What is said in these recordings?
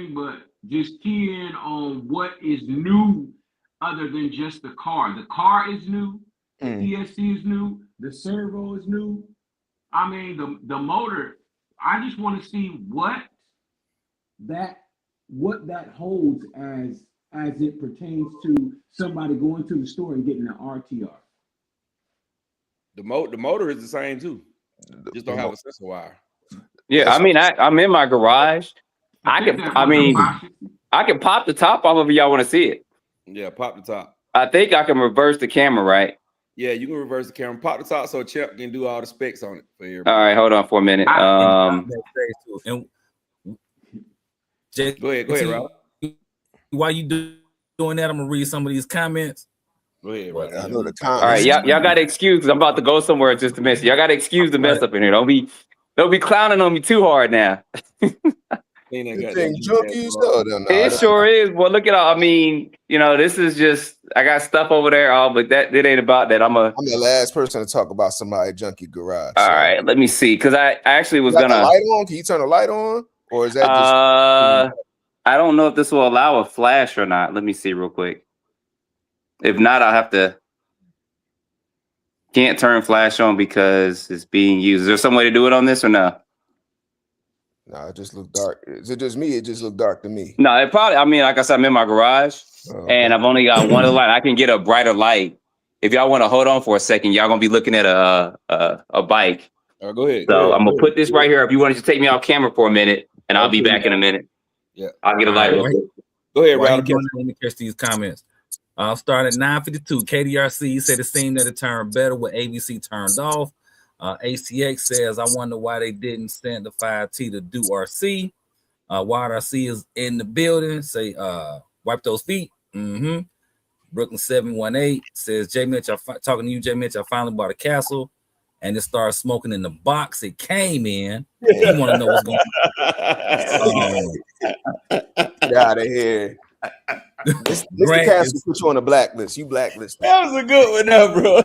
everything, but just key in on what is new other than just the car. The car is new, the ESC is new, the servo is new. I mean, the motor. I just want to see that what that holds as it pertains to somebody going to the store and getting an RTR. The motor is the same too. Just don't have a sensor wire. Yeah, I mean, I'm in my garage. I can pop the top off if y'all want to see it. Yeah, pop the top. I think I can reverse the camera, right? Yeah, you can reverse the camera. Pop the top so Champ can do all the specs on it for you. All right, hold on for a minute. And go ahead, Rob. While you doing that, I'm gonna read some of these comments. Go ahead, Rob. I know the comments. All right, y'all got to excuse because I'm about to go somewhere in just a minute. Y'all got to excuse the mess up in here. Don't be clowning on me too hard now. It sure is. Well, look at all. I mean, this is just. I got stuff over there, but it ain't about that. I'm the last person to talk about somebody junkie garage. All right, let me see, because I actually was gonna. The light on? Can you turn the light on, or is that just? I don't know if this will allow a flash or not. Let me see real quick. If not, I'll have to. Can't turn flash on because it's being used. Is there some way to do it on this or no? No, it just looked dark. Is it just me? It just looked dark to me. No, it probably. I mean, like I said, I'm in my garage, and I've only got one light. I can get a brighter light. If y'all want to hold on for a second, y'all gonna be looking at a bike. Go ahead. So I'm gonna put this right here. If you want to just take me off camera for a minute, and I'll be back in a minute. Yeah, I'll get a light. Go ahead, Rob. Let me catch these comments. I'll start at 9:52. KDRC said it seemed that it turned better with ABC turned off. ACX says, I wonder why they didn't send the 5T to do RC. Wild RC is in the building. Say, wipe those feet. Brooklyn 718 says, J Mitch, talking to you, J Mitch, I finally bought a Castle and it started smoking in the box it came in. You want to know what's going on. Get out of here. Mr. Castle put you on a blacklist. You blacklisted. That was a good one, now, bro.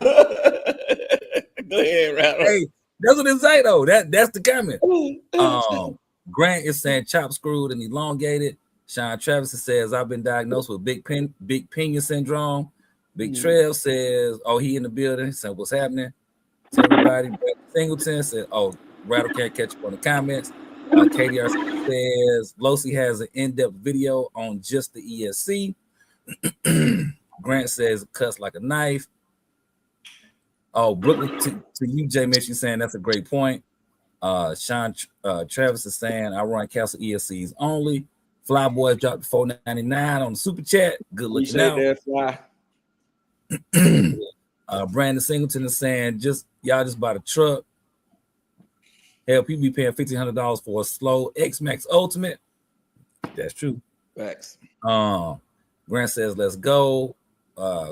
Go ahead, Rob. Hey, that's what it say though. That's the comment. Grant is saying chop screwed and elongated. Sean Travis says I've been diagnosed with big pinion syndrome. Big Trev says, oh, he in the building. Said what's happening? Tell everybody. Singleton said, oh, Rattle can't catch up on the comments. KDR says Losi has an in-depth video on just the ESC. Grant says cuts like a knife. Oh, Brooklyn to you, Jay Mitchell, saying that's a great point. Sean Travis is saying I run Castle ESCs only. Flyboys dropped to $4.99 on the super chat. Good looking out. Brandon Singleton is saying y'all just bought a truck. Hell, people be paying $1,500 for a slow X-Max Ultimate. That's true. Facts. Grant says, let's go.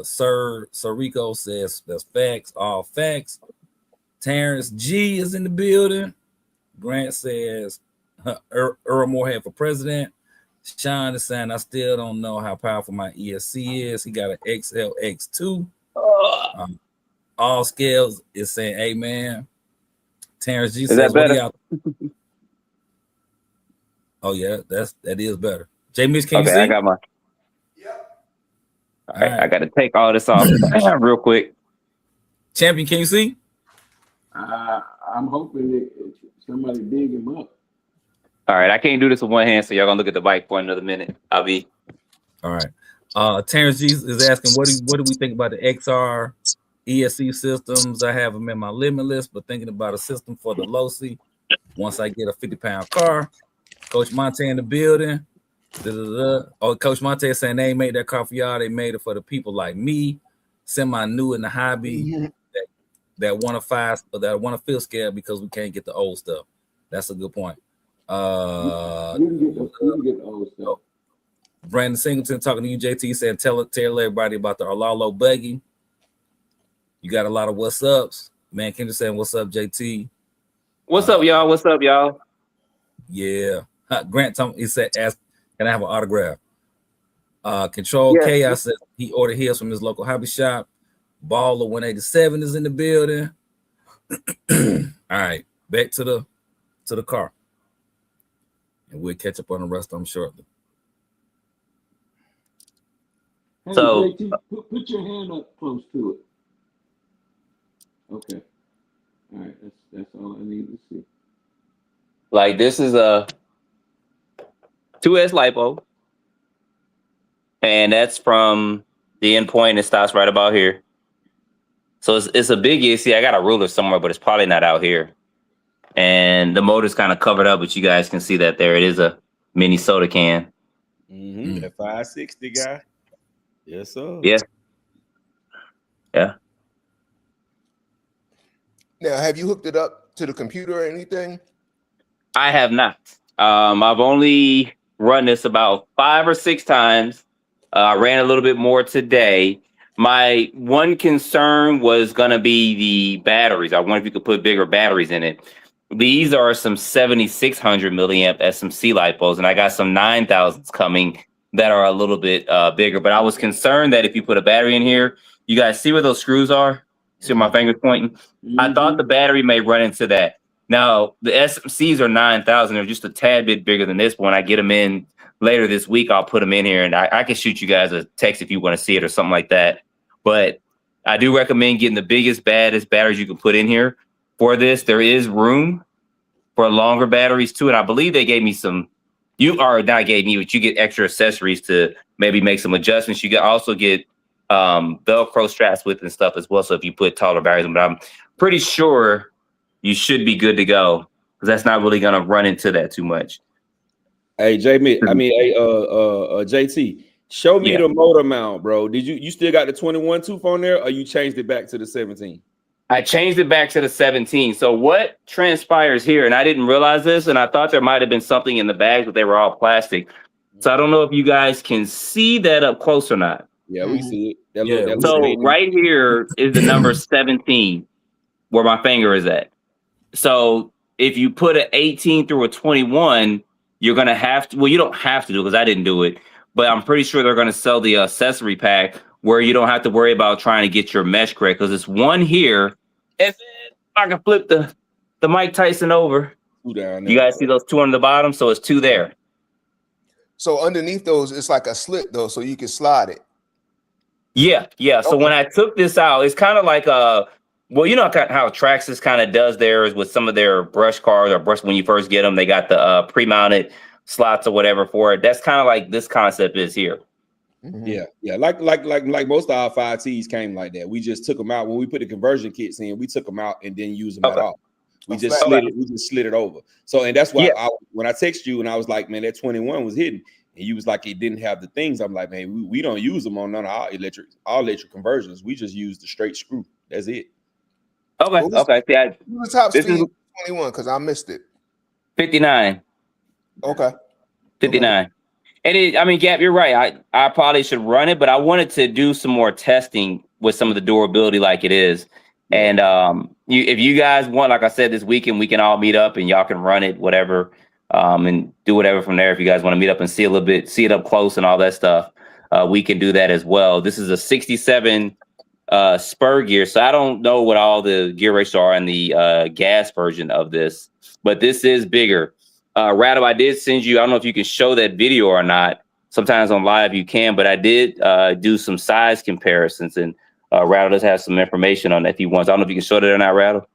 Sir Rico says, that's facts. All facts. Terrence G is in the building. Grant says, Earl Moorhead for president. Sean is saying, I still don't know how powerful my ESC is. He got an XLX2. All Scales is saying, amen. Terrence G is says, that better? Oh yeah, that is better. J Mitch, can you see? I got mine. Yep. All right, I got to take all this off real quick. Champion, can you see? I'm hoping that somebody dig him up. All right, I can't do this with one hand, so y'all gonna look at the bike for another minute. I'll be. All right. Terrence G is asking, what do we think about the XR ESC systems? I have them in my limit list, but thinking about a system for the Losi once I get a 50-pound car. Coach Monte in the building. Oh, Coach Monte is saying they ain't made that car for y'all. They made it for the people like me, semi-new in the hobby, that want to feel scared because we can't get the old stuff. That's a good point. You can get the old stuff. Brandon Singleton talking to you, JT, saying tell everybody about the Arlalo buggy. You got a lot of what's ups. Man, Kendra saying, what's up, JT? What's up, y'all? What's up, y'all? Yeah. Grant told me, he said, ask, can I have an autograph? Control Chaos said he ordered his from his local hobby shop. Baller 187 is in the building. All right, back to the car. And we'll catch up on the rest of them shortly. Hey, So JT, put your hand up close to it. Okay. All right. That's all I need to see. like this is a 2S lipo, and that's from the end point. It stops right about here. So it's a big see, I got a ruler somewhere, but it's probably not out here. And the motor's kind of covered up, but you guys can see that there. It is a mini soda can. That 560 guy. Yes, sir. Yeah. Yeah. Now, have you hooked it up to the computer or anything? I have not. I've only run this about 5 or 6 times. I ran a little bit more today. My one concern was going to be the batteries. I wonder if you could put bigger batteries in it. These are some 7,600 milliamp SMC lipos, and I got some 9,000s coming that are a little bit bigger. But I was concerned that if you put a battery in here, you guys see where those screws are? See where my finger's pointing? I thought the battery may run into that. Now, the SMCs are 9,000. They're just a tad bit bigger than this. But when I get them in later this week, I'll put them in here, and I can shoot you guys a text if you want to see it or something like that. But I do recommend getting the biggest, baddest batteries you can put in here. For this, there is room for longer batteries too. And I believe they gave me some, you are not gave me, but you get extra accessories to maybe make some adjustments. You can also get Velcro straps with and stuff as well. So if you put taller batteries in, but I'm pretty sure you should be good to go because that's not really going to run into that too much. Hey, JT, show me the motor mount, bro. Did you still got the 21 tooth on there, or you changed it back to the 17? I changed it back to the 17. So what transpires here, and I didn't realize this, and I thought there might have been something in the bags, but they were all plastic. So I don't know if you guys can see that up close or not. Yeah, we see it. So right here is the number 17, where my finger is at. So if you put an 18 through a 21, you're going to have to, well, you don't have to do it because I didn't do it, but I'm pretty sure they're going to sell the accessory pack where you don't have to worry about trying to get your mesh correct because it's one here. And then I can flip the Mike Tyson over. You guys see those 2 on the bottom? So it's 2 there. So underneath those, it's like a slit though, so you can slide it. Yeah. So when I took this out, it's kind of like well, you know how Traxxas kind of does theirs with some of their brush cars or brush when you first get them, they got the pre-mounted slots or whatever for it. That's kind of like this concept is here. Yeah. Like most of our 5Ts came like that. We just took them out when we put the conversion kits in. We took them out and didn't use them at all. We just slid it over. So and that's why when I text you and I was like, man, that 21 was hidden, and you was like, it didn't have the things. I'm like, man, we don't use them on none of our electric conversions. We just use the straight screw. That's it. Okay. Who's the top speed 21? Because I missed it. 59. Okay. 59. And Gap, you're right. I probably should run it, but I wanted to do some more testing with some of the durability like it is. And if you guys want, like I said, this weekend, we can all meet up and y'all can run it, whatever, and do whatever from there. If you guys want to meet up and see a little bit, see it up close and all that stuff, we can do that as well. This is a 67 spur gear. So I don't know what all the gear ratios are in the gas version of this, but this is bigger. Rattle, I did send you, I don't know if you can show that video or not. Sometimes on live you can, but I did do some size comparisons, and Rattle does have some information on that if he wants. I don't know if you can show that or not, Rattle.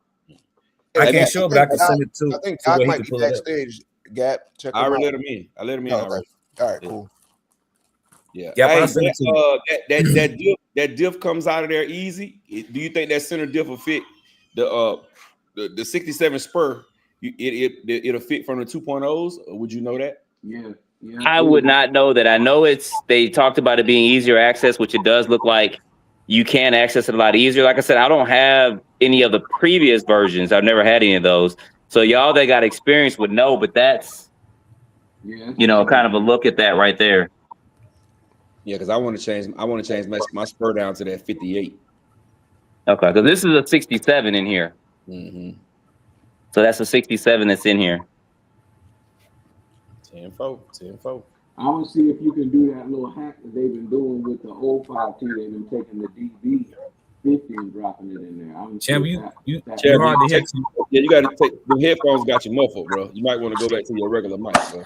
I can't show it, but I can send it to. I think Doc might be backstage. Gap, check. I already let him in. I let him in already. All right, cool. Yeah. Hey, that diff comes out of there easy. Do you think that center diff will fit the 67 spur? It'll fit from the 2.0s, or would you know that? Yeah. I would not know that. I know they talked about it being easier access, which it does look like you can access it a lot easier. Like I said, I don't have any of the previous versions. I've never had any of those. So y'all that got experience would know, but that's kind of a look at that right there. Yeah, because I want to change my spur down to that 58. Okay, because this is a 67 in here. Mm-hmm. So that's a 67 that's in here. 10-4. I want to see if you can do that little hack that they've been doing with the old 5T. They've been taking the DB50 and dropping it in there. Champ, you hard to hear. Yeah, you got to take the headphones. Got you muffled, bro. You might want to go back to your regular mic, bro.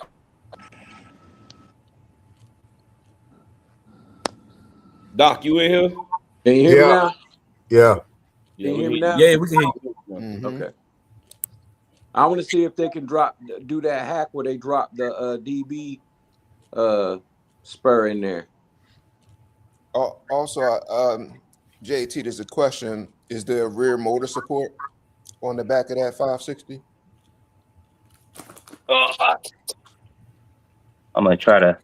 Doc, you in here? Can you hear me now? Yeah. Can you hear me now? Yeah, we can hear you. Mhm. Okay. I want to see if they can do that hack where they drop the DB spur in there. Also, JT, there's a question: is there rear motor support on the back of that 560? I'm gonna try to.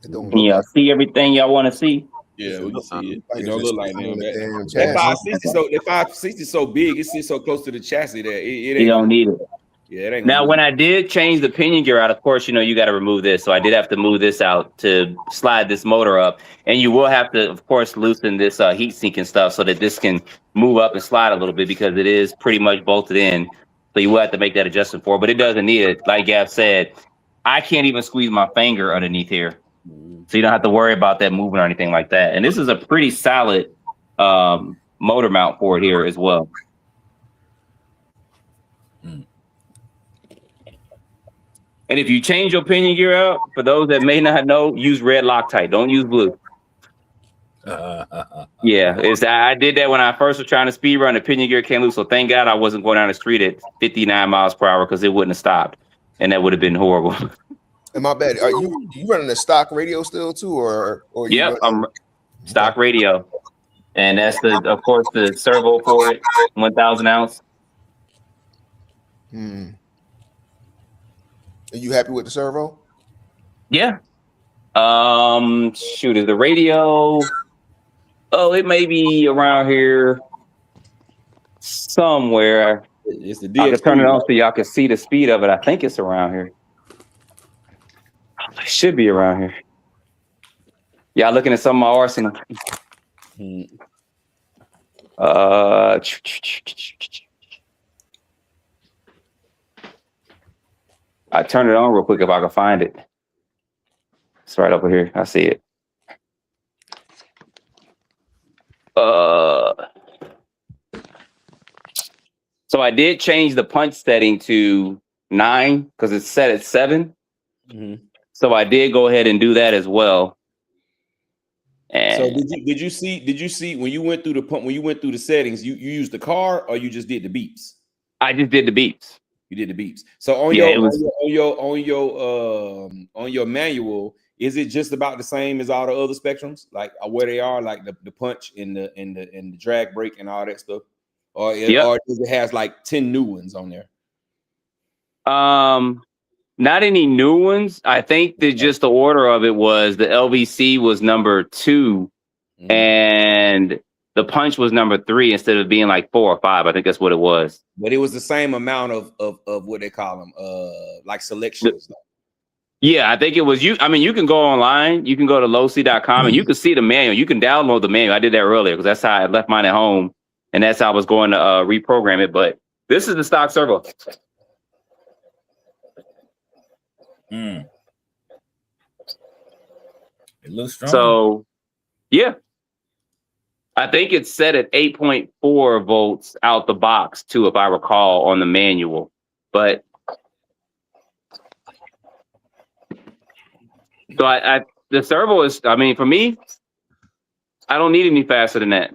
It don't Can look y'all like. see everything y'all want to see? Yeah, we can see it. Like It it's don't just look like sitting on that. the damn That chassis. 560 so big, it sits so close to the chassis that it You ain't. don't need it. Yeah, it ain't. Now, gonna when move. I did change the pinion gear out, of course, you know, you got to remove this. So I did have to move this out to slide this motor up. And you will have to, of course, loosen this heat sink and stuff so that this can move up and slide a little bit because it is pretty much bolted in. So you will have to make that adjustment for it, but it doesn't need it. Like Gav said, I can't even squeeze my finger underneath here. So you don't have to worry about that moving or anything like that. And this is a pretty solid motor mount for it here as well. And if you change your pinion gear out, for those that may not know, use red Loctite. Don't use blue. Yeah, I did that when I first was trying to speed run. The pinion gear came loose, so thank God I wasn't going down the street at 59 miles per hour because it wouldn't have stopped, and that would have been horrible. Am I bad? Are you running the stock radio still too, or Yep, I'm stock radio, and that's of course the servo for it, 1,000 ounce. Are you happy with the servo? Yeah. Shoot, is the radio? Oh, it may be around here somewhere. It's the I can DXP. turn it on so y'all can see the speed of it. I think it's around here. It should be around here. Y'all looking at some of my arsenal. I turn it on real quick if I can find it. It's right over here. I see it. So I did change the punch setting to 9 because it's set at 7. So I did go ahead and do that as well. And So did you see when you went through the settings, you used the car or you just did the beeps? I just did the beeps. You did the beeps. So on your manual, is it just about the same as all the other spectrums, like where they are, like the punch and the drag brake and all that stuff, or does it has like 10 new ones on there? Not any new ones. I think that just the order of it was the LVC was number 2, and the punch was number 3 instead of being like 4 or 5. I think that's what it was. But it was the same amount of what they call them, like selections. Yeah, I think it was you. I mean, you can go online. You can go to lowc.com and you can see the manual. You can download the manual. I did that earlier because that's how I left mine at home, and that's how I was going to reprogram it. But this is the stock servo. It looks strong. So, yeah. I think it's set at 8.4 volts out the box, too, if I recall, on the manual. But so the servo is, I mean, for me, I don't need any faster than that.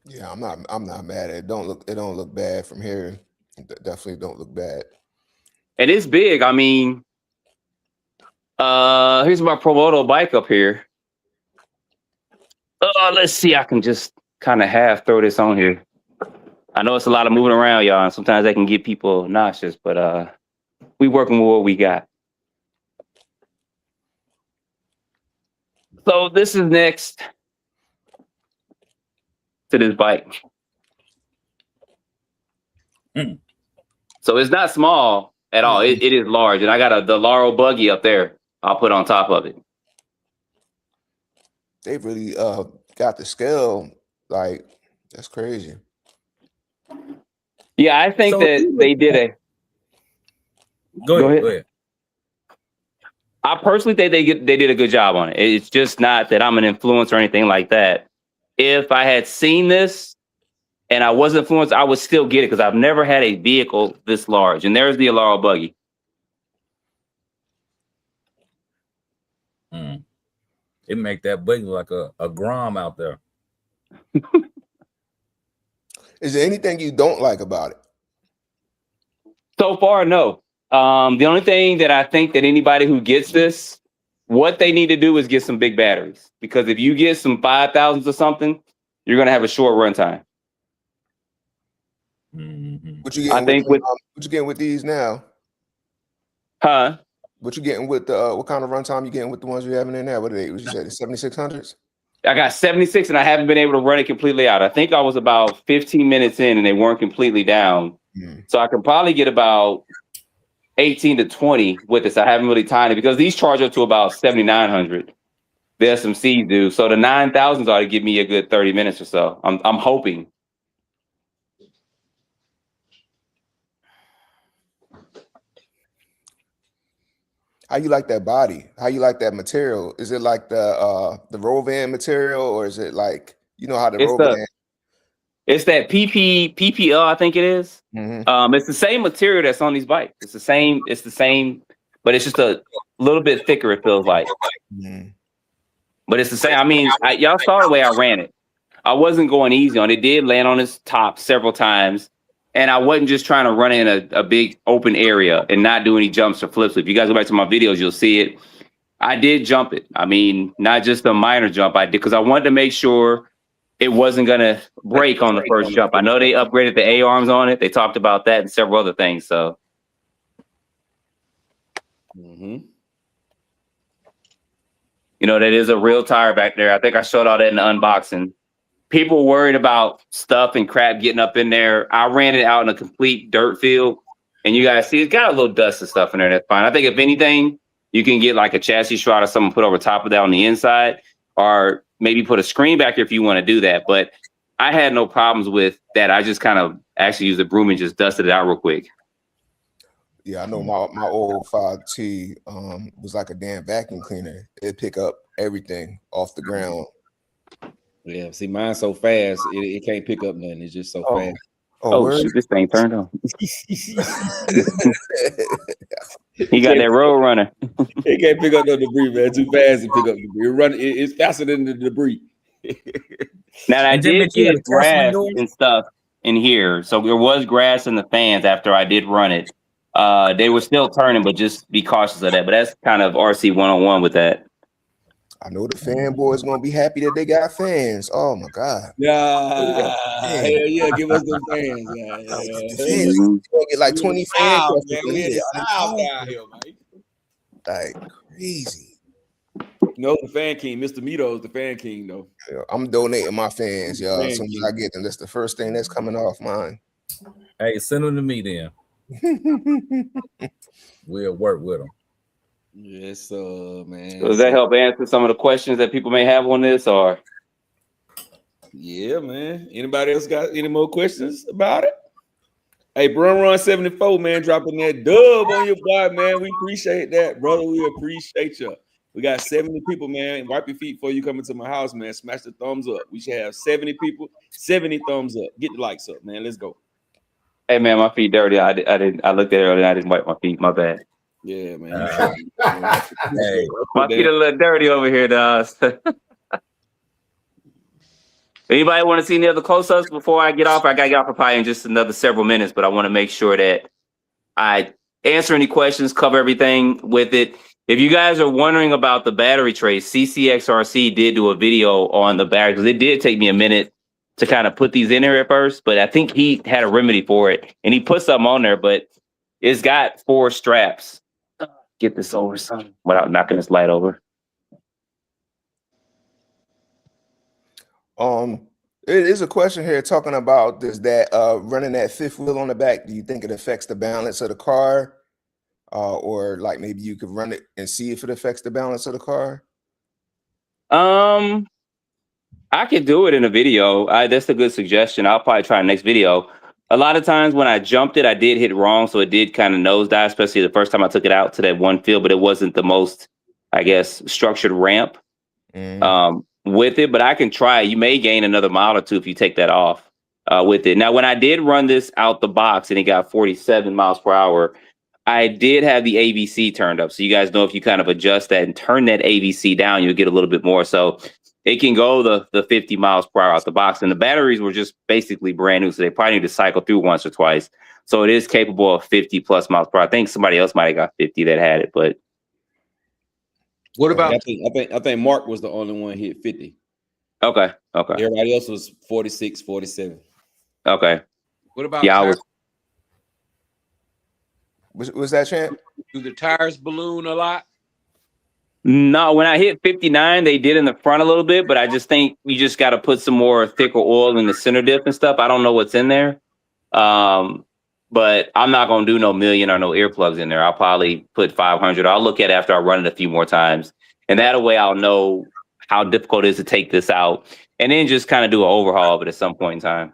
Yeah, I'm not mad at it. It don't look bad from here. Definitely don't look bad. And it's big. I mean, here's my Promoto bike up here. Let's see. I can just kind of half throw this on here. I know it's a lot of moving around, y'all, and sometimes that can get people nauseous, but we working with what we got. So this is next to this bike. So it's not small at all. It is large, and I got the Laurel buggy up there. I'll put on top of it. They really got the scale. Like, that's crazy. Yeah, I think that they did a. Go ahead. I personally think they did a good job on it. It's just not that I'm an influencer or anything like that. If I had seen this and I wasn't influenced, I would still get it because I've never had a vehicle this large. And there's the Alaro buggy. It make that buggy like a Grom out there. Is there anything you don't like about it? So far, no. The only thing that I think that anybody who gets this, what they need to do is get some big batteries. Because if you get some 5,000s or something, you're going to have a short run time. What you getting what you getting with these now? Huh? What you getting with the what kind of runtime you getting with the ones you having in there? What are they? What you said? The 7600s? I got 76 and I haven't been able to run it completely out. I think I was about 15 minutes in and they weren't completely down. So I can probably get about 18 to 20 with this. I haven't really timed it because these charge up to about 7,900. The SMCs do. So the 9,000s ought to give me a good 30 minutes or so. I'm hoping. How you like that body? How you like that material? Is it like the Rovan material, or is it like, you know how the Rovan? It's that PPL, I think it is. It's the same material that's on these bikes. It's the same, but it's just a little bit thicker, it feels like. But it's the same. I mean, y'all saw the way I ran it. I wasn't going easy on it. It did land on its top several times. And I wasn't just trying to run in a big open area and not do any jumps or flips. If you guys go back to my videos, you'll see it. I did jump it. I mean, not just a minor jump. I did because I wanted to make sure it wasn't going to break on the first jump. I know they upgraded the A-arms on it. They talked about that and several other things. So, you know, that is a real tire back there. I think I showed all that in the unboxing. People worried about stuff and crap getting up in there. I ran it out in a complete dirt field, and you guys see it's got a little dust and stuff in there. That's fine. I think if anything, you can get like a chassis shroud or something put over top of that on the inside, or maybe put a screen back here if you want to do that. But I had no problems with that. I just kind of actually used a broom and just dusted it out real quick. Yeah, I know my old 5T was like a damn vacuum cleaner. It'd pick up everything off the ground. Yeah, see, mine's so fast, it can't pick up nothing. It's just so fast. Oh shoot, this thing turned on. He got that road runner. It can't pick up no debris, man. Too fast to pick up debris. It's faster than the debris. Now I did get grass and stuff in here, so there was grass in the fans after I did run it. They were still turning, but just be cautious of that. But that's kind of RC 101 with that. I know the fanboys gonna be happy that they got fans. Oh my god! Yeah, yeah, give us the fans. Yeah. Gonna get like 20 fans. Down here, man. Like crazy. No, the fan king, Mr. Mito is the fan king, though. Yeah, I'm donating my fans, y'all. As soon as I get them, that's the first thing that's coming off mine. Hey, send them to me then. We'll work with them. Yes, man. Does that help answer some of the questions that people may have on this, or? Yeah, man. Anybody else got any more questions about it? Hey, Run 74, man, dropping that dub on your boy, man. We appreciate that, brother. We appreciate you. We got 70 people, man. Wipe your feet before you come into my house, man. Smash the thumbs up. We should have 70 people, 70 thumbs up. Get the likes up, man. Let's go. Hey, man, my feet dirty. I looked at it earlier. I didn't wipe my feet. My bad. Yeah, man. Hey, my feet a little dirty over here, dog. Anybody want to see any other close-ups before I get off? I got to get off for probably in just another several minutes, but I want to make sure that I answer any questions, cover everything with it. If you guys are wondering about the battery trays, CCXRC did do a video on the battery because it did take me a minute to kind of put these in there at first, but I think he had a remedy for it, and he put something on there, but it's got 4 straps. Get this over, son, without knocking this light over. It is a question here talking about does that running that 5th wheel on the back, do you think it affects the balance of the car? Or like maybe you could run it and see if it affects the balance of the car? I could do it in a video. That's a good suggestion. I'll probably try next video. A lot of times when I jumped it, I did hit wrong, so it did kind of nosedive, especially the first time I took it out to that one field, but it wasn't the most, I guess, structured ramp with it, but I can try. You may gain another mile or two if you take that off. with it. Now, when I did run this out the box and it got 47 miles per hour, I did have the AVC turned up. So you guys know if you kind of adjust that and turn that AVC down, you'll get a little bit more. So it can go the 50 miles per hour out the box. And the batteries were just basically brand new. So they probably need to cycle through once or twice. So it is capable of 50 plus miles per hour. I think somebody else might have got 50 that had it, but. What about? I think Mark was the only one hit 50. Okay. Everybody else was 46, 47. Okay. What about? Yeah, tires? Was that, champ? Do the tires balloon a lot? No, when I hit 59, they did in the front a little bit, but I just think you just got to put some more thicker oil in the center diff and stuff. I don't know what's in there. But I'm not going to do no million or no earplugs in there. I'll probably put 500. I'll look at it after I run it a few more times. And that way I'll know how difficult it is to take this out and then just kind of do an overhaul of it at some point in time.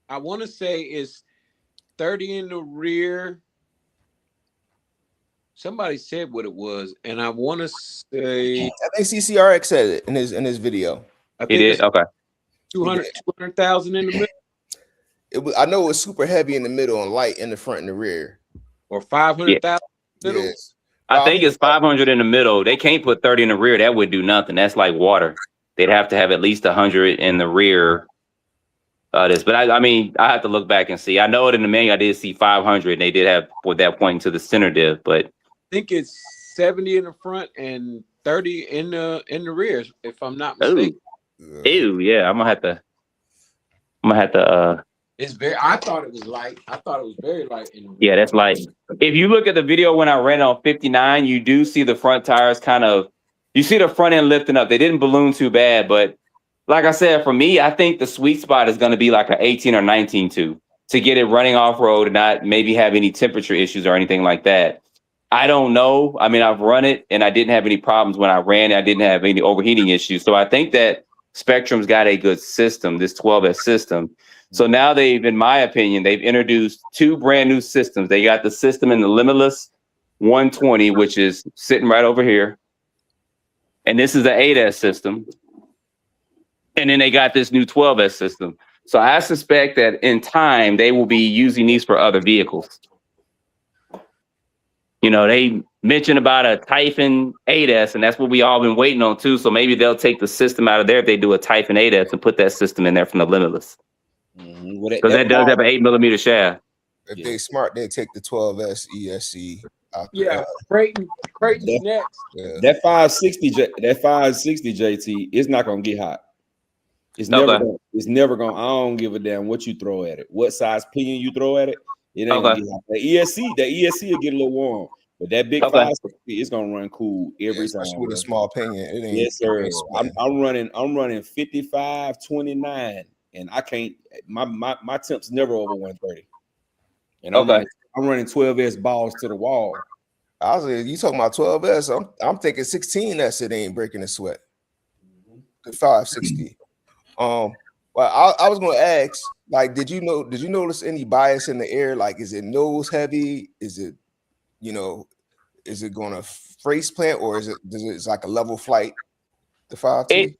I want to say it's 30 in the rear. Somebody said what it was, and I want to say I think CCRX said it in his video. I It think is it's okay. 200,000 in the middle, It was, I know it was super heavy in the middle and light in the front and the rear. or 500,000 middle. Yes. I think it's 500 in the middle. They can't put 30 in the rear. That would do nothing. That's like water. They'd have to have at least 100 in the rear. But I mean, I have to look back and see. I know it in the manual. I did see 500, and they did have with that pointing to the center diff. But I think it's 70 in the front and 30 in the rear, if I'm not mistaken. ew, yeah, I'm gonna have to. It's very. I thought it was light. I thought it was very light. Yeah, that's light. If you look at the video when I ran on 59, you do see the front tires kind of. You see the front end lifting up. They didn't balloon too bad, but like I said, for me, I think the sweet spot is going to be like an 18 or 19 to get it running off road and not maybe have any temperature issues or anything like that. I don't know. I mean, I've run it and I didn't have any problems when I ran. I didn't have any overheating issues. So I think that Spectrum's got a good system, this 12S system. So now in my opinion, they've introduced two brand new systems. They got the system in the Limitless 120, which is sitting right over here. And this is the 8S system. And then they got this new 12S system. So I suspect that in time, they will be using these for other vehicles. You know, they mentioned about a Typhon 8S, and that's what we all been waiting on too. So maybe they'll take the system out of there if they do a Typhon 8S and put that system in there from the Limitless. Because that does have an 8mm shaft. If they smart, they take the 12S ESC out. Yeah, Creighton next. Yeah. That 560 JT, it's not gonna get hot. It's never gonna. I don't give a damn what you throw at it, what size pinion you throw at it. It ain't gonna get hot. The ESC will get a little warm, but that big 560 is gonna run cool every time. Especially with a small pinion. It ain't, yes, sir. I'm running 55 29, and I can't. My temp's never over 130. And I'm running 12S balls to the wall. I was like, you talking about 12S? I'm thinking 16S. It ain't breaking a sweat. The 560. Well, I was gonna ask, like, did you notice any bias in the air? Like, is it nose heavy? Is it, is it gonna face plant, or is it like a level flight? The 5T?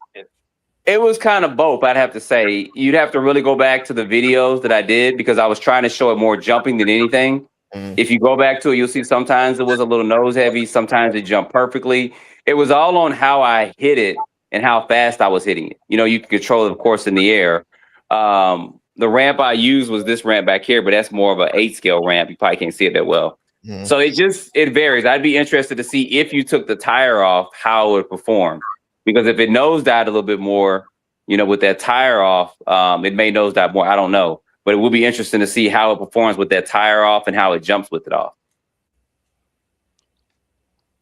It was kind of both, I'd have to say. You'd have to really go back to the videos that I did because I was trying to show it more jumping than anything. Mm-hmm. If you go back to it, you'll see sometimes it was a little nose heavy, sometimes it jumped perfectly. It was all on how I hit it and how fast I was hitting it. You can control it, of course, in the air. The ramp I used was this ramp back here, but that's more of an 8 scale ramp. You probably can't see it that well. Mm-hmm. So it varies. I'd be interested to see if you took the tire off, how it would perform. Because if it nosedived a little bit more, with that tire off, it may nosedive more. I don't know. But it will be interesting to see how it performs with that tire off and how it jumps with it off.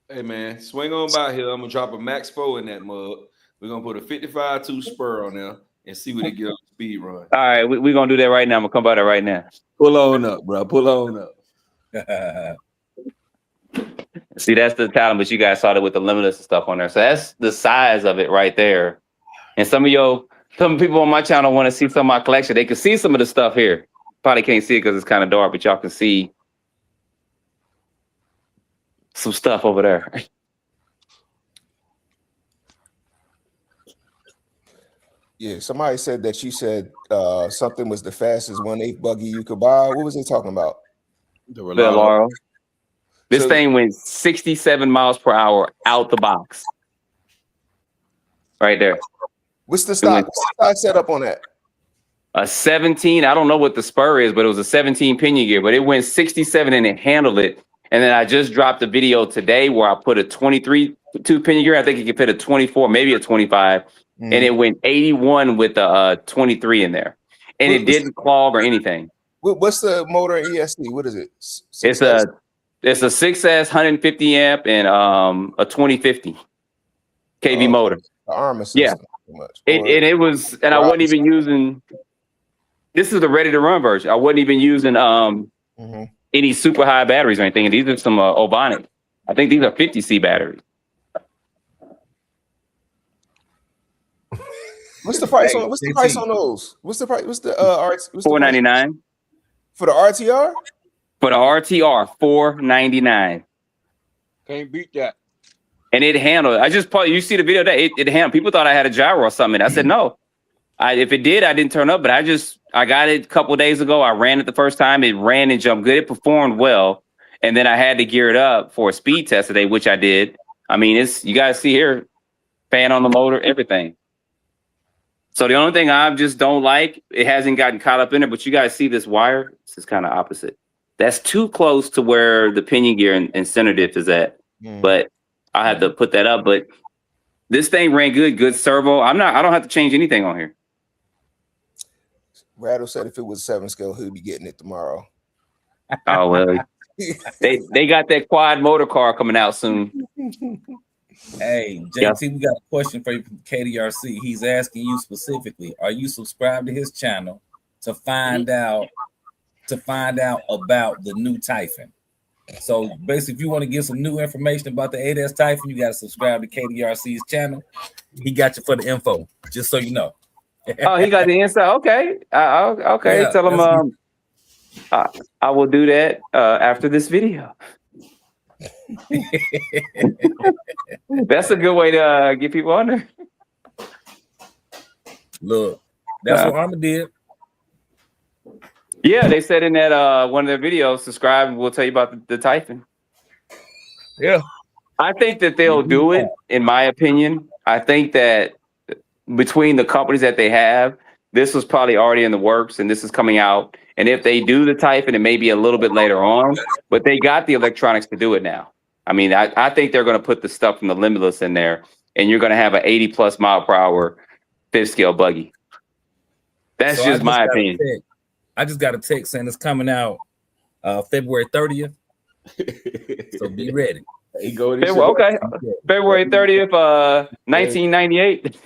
Hey, man, swing on by here. I'm going to drop a Max 4 in that mug. We're going to put a 55-2 spur on there and see what it gets on speed run. All right, we're going to do that right now. I'm going to come by there right now. Pull on up, bro. Pull on up. See, that's the talent, but you guys saw it with the Limitless and stuff on there. So that's the size of it right there. And some people on my channel want to see some of my collection. They can see some of the stuff here. Probably can't see it because it's kind of dark, but y'all can see some stuff over there. Yeah, somebody said that you said something was the fastest 1/8 buggy you could buy. What was they talking about? The Rolando. Laurel. This So- thing went 67 miles per hour out the box. Right there. What's the stock setup on that? A 17. I don't know what the spur is, but it was a 17 pinion gear, but it went 67 and it handled it. And then I just dropped a video today where I put a 23 2 pinion gear. I think you could fit a 24, maybe a 25. And it went 81 with a 23 in there. And it didn't clog or anything. What's the motor in ESC? What is it? It's a 6S 150 amp and a 2050 kV motor. The armor Yeah. system. Much. It was, and I wasn't even using. This is the ready to run version. I wasn't even using any super high batteries or anything. These are some Ovonic. I think these are 50C batteries. What's the price on? What's the price on those? What's the price? What's the $499 for the RTR? For the RTR, $499. Can't beat that. And it handled. I just you see the video that it handled. People thought I had a gyro or something. I said no. If it did, I didn't turn up. But I got it a couple of days ago. I ran it the first time. It ran and jumped good. It performed well. And then I had to gear it up for a speed test today, which I did. I mean, you guys see here, fan on the motor, everything. So the only thing I just don't like, it hasn't gotten caught up in it, but you guys see this wire? This is kind of opposite. That's too close to where the pinion gear and center diff is at. But I had to put that up. But this thing ran good servo. I don't have to change anything on here. Rattle said if it was 7 scale, he'll be getting it tomorrow. Oh well. They got that quad motor car coming out soon. Hey, JT, we got a question for you from KDRC. He's asking you specifically, are you subscribed to his channel to find out about the new Typhon? So basically, if you want to get some new information about the 8S Typhon, you got to subscribe to KDRC's channel. He got you for the info, just so you know. Oh, he got the inside. Okay. Okay. Yeah, tell him I will do that after this video. That's a good way to get people on there. Look, that's what Armor did. Yeah, they said in that one of their videos, subscribe and we'll tell you about the Typhon. Yeah. I think that they'll do it, in my opinion. I think that between the companies that they have, this was probably already in the works and this is coming out. And if they do the Typhon, it may be a little bit later on, but they got the electronics to do it now. I mean, I think they're going to put the stuff from the Limitless in there and you're going to have an 80+ mile per hour 5th scale buggy. That's just my opinion. I just got a text saying it's coming out February 30th. So be ready. Okay. February 30th, 1998.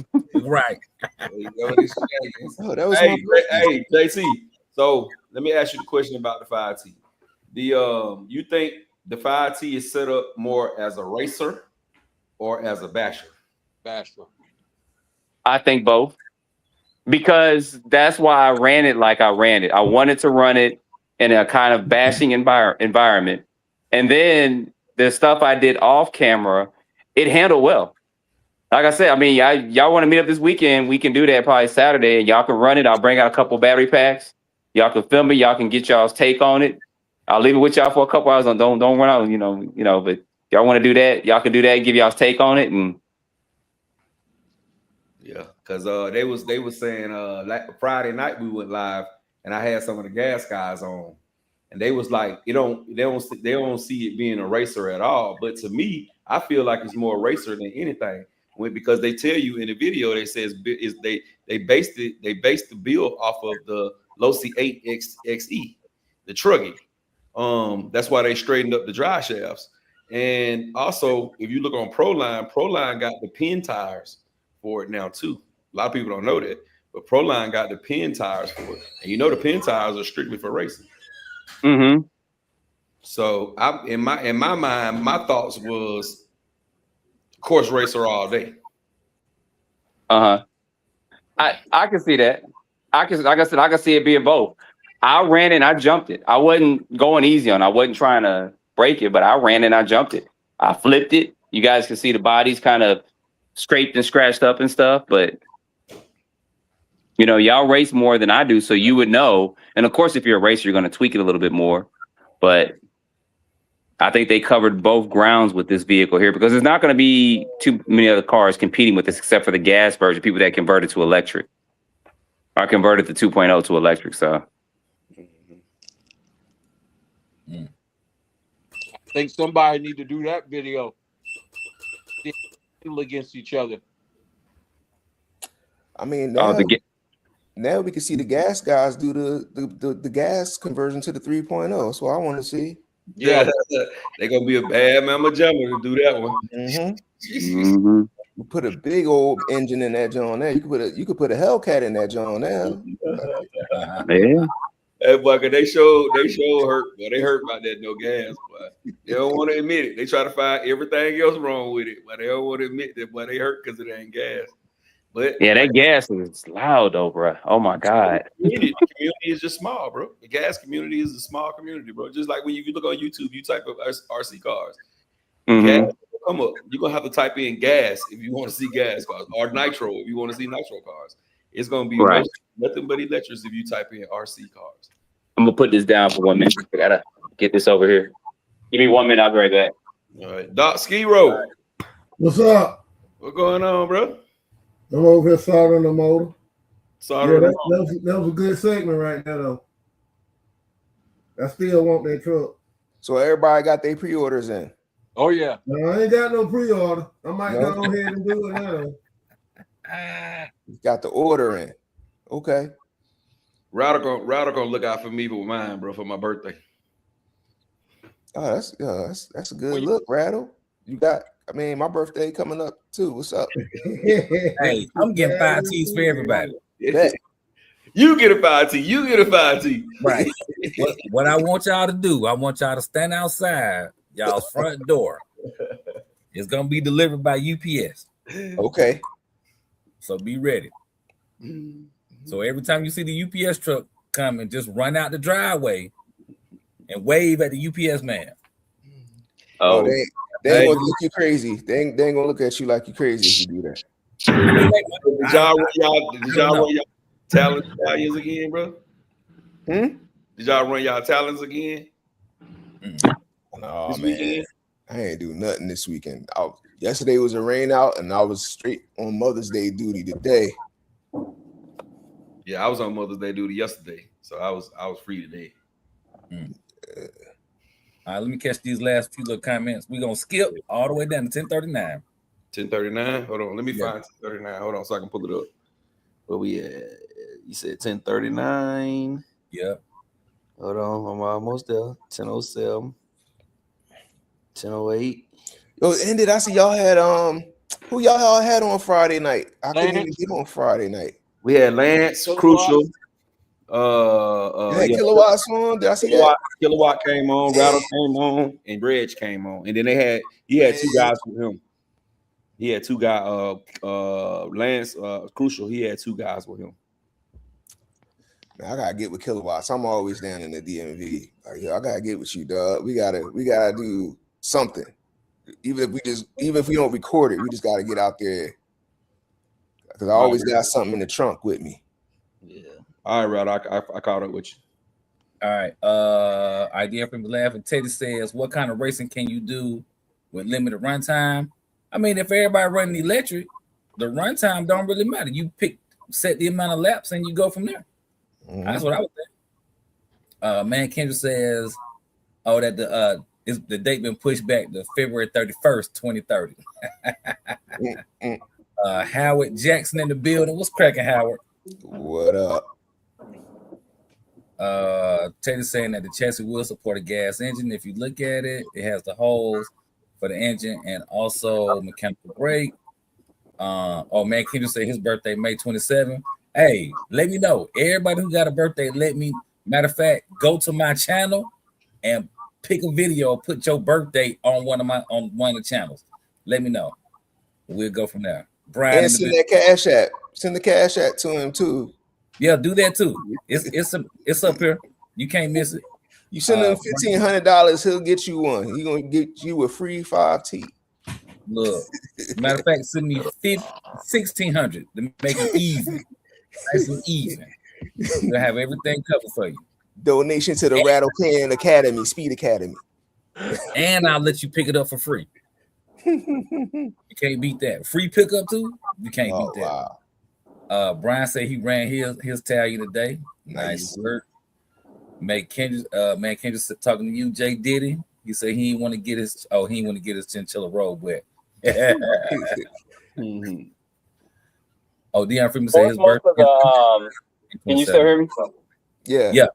Right. Oh, that was hey, JC. So let me ask you the question about the 5T. You think the 5T is set up more as a racer or as a basher? Basher. I think both. Because that's why I ran it like I ran it. I wanted to run it in a kind of bashing environment. And then the stuff I did off camera, it handled well. Like I said, I mean, y'all want to meet up this weekend, we can do that probably Saturday, and y'all can run it. I'll bring out a couple battery packs. Y'all can film it. Y'all can get y'all's take on it. I'll leave it with y'all for a couple hours. Don't run out, you know, but y'all want to do that, y'all can do that, give y'all's take on it. And yeah, because they was saying like Friday night we went live and I had some of the gas guys on and they was like, they don't see it being a racer at all. But to me, I feel like it's more racer than anything. Because they tell you in the video, they says they based the build off of the Losi 8 XE, the Truggy. That's why they straightened up the drive shafts. And also, if you look on Proline got the pin tires for it now too. A lot of people don't know that, but Proline got the pin tires for it. And you know the pin tires are strictly for racing. Mm-hmm. So in my mind, my thoughts was course racer all day. I can see that. Like I said, I can see it being both. I ran and I jumped it. I wasn't going easy on it. I wasn't trying to break it, but I ran and I jumped it. I flipped it. You guys can see the body's kind of scraped and scratched up and stuff, but You know, y'all race more than I do, so you would know. And of course, if you're a racer, you're going to tweak it a little bit more. But I think they covered both grounds with this vehicle here because there's not going to be too many other cars competing with this except for the gas version, people that converted to electric or converted the 2.0 to electric. So I think somebody need to do that video against each other. I mean, now we can see the gas guys do the gas conversion to the 3.0. That's what I want to see. Yeah, they're gonna be a bad mama jammer to do that one. You put a big old engine in that John there. You could put a Hellcat in that John now. yeah. Hey, boy, they showed hurt, but they hurt about that no gas. But they don't want to admit it. They try to find everything else wrong with it, but they don't want to admit that. But they hurt because it ain't gas. But Yeah, that gas is loud though, bro. Oh my God. The community is just small, bro. The gas community is a small community, bro. Just like when you look on YouTube, you type up RC cars. Gas will come up. You're gonna have to type in gas if you want to see gas cars, or nitro if you want to see nitro cars. It's gonna be nothing but electrics if you type in RC cars. I'm gonna put this down for 1 minute. I gotta get this over here. Give me 1 minute, I'll be right back. All right, Doc Ski Road. What's up? What's going on, bro? I'm over here soldering the motor. Sorry, that was a good segment right there, though. I still want that truck. So everybody got their pre-orders in. Oh yeah. No, I ain't got no pre-order. I might go ahead and do it now. Got the order in. Okay. Radical look out for me for mine, bro, for my birthday. Oh, that's a good look, Rattle. You got, I mean, my birthday coming up too. What's up? Hey, I'm getting 5 T's for everybody. You get a 5T. You get a 5T. Right. What I want y'all to do, I want y'all to stand outside y'all's front door. It's gonna be delivered by UPS. Okay. So be ready. So every time you see the UPS truck coming, just run out the driveway and wave at the UPS man. Oh, they ain't gonna look you crazy. They ain't gonna look at you like you crazy if you do that. Did y'all run y'all talents again, bro? Did y'all run y'all talents again? No, this man. Weekend? I ain't do nothing this weekend. Yesterday was a rain out, and I was straight on Mother's Day duty today. Yeah, I was on Mother's Day duty yesterday, so I was free today. All right, let me catch these last few little comments. We're gonna skip all the way down to 10:39. 10:39. Hold on, let me find 10:39. Hold on, so I can pull it up. Where we at? You said 10:39. Yeah. Hold on, I'm almost there. 10:07. 10:08. Yo, ended. I see y'all had who y'all had on Friday night? I couldn't even get on Friday night. We had Lance, Crucial. Kilowatts on. Did I see that? Kilowatt came on, Rattle came on, and Reg came on. And then he had two guys with him. He had two guys, Lance, Crucial, he had two guys with him. Man, I gotta get with Kilowatts. I'm always down in the DMV. Like, I gotta get with you, dog. We gotta do something. Even if we don't record it, we just gotta get out there. Because I always got something in the trunk with me. Yeah. All right, Rod, I caught up with you. All right. Idea from the laugh. And Teddy says, what kind of racing can you do with limited runtime? I mean, if everybody running electric, the runtime don't really matter. You set the amount of laps and you go from there. That's what I would think. Man, Kendra says, oh, that the date been pushed back to February 31st, 2030. Howard Jackson in the building. What's cracking, Howard? What up? Teddy saying that the chassis will support a gas engine. If you look at it, it has the holes for the engine and also mechanical brake. Oh man, Kendra said his birthday May 27. Hey, let me know. Everybody who got a birthday, matter of fact, go to my channel and pick a video, put your birthday on one of the channels. Let me know. We'll go from there. Brian, and send that cash app. Send the cash app to him too. Yeah, do that too. It's up here. You can't miss it. You send him $1,500, he'll get you one. He's gonna get you a free 5T. Look, matter of fact, send me $1,600 to make it easy. Nice and even. We'll have everything covered for you. Donation to the Rattle Can Academy, Speed Academy. And I'll let you pick it up for free. You can't beat that. Free pickup too? You can't beat that. Wow. Brian said he ran his tally today. Nice work. Kendrick talking to you, Jay Diddy. He said he didn't want to get his chinchilla robe wet. Mm-hmm. Oh, Deion Freeman said his birthday. Can you still hear me? Yeah.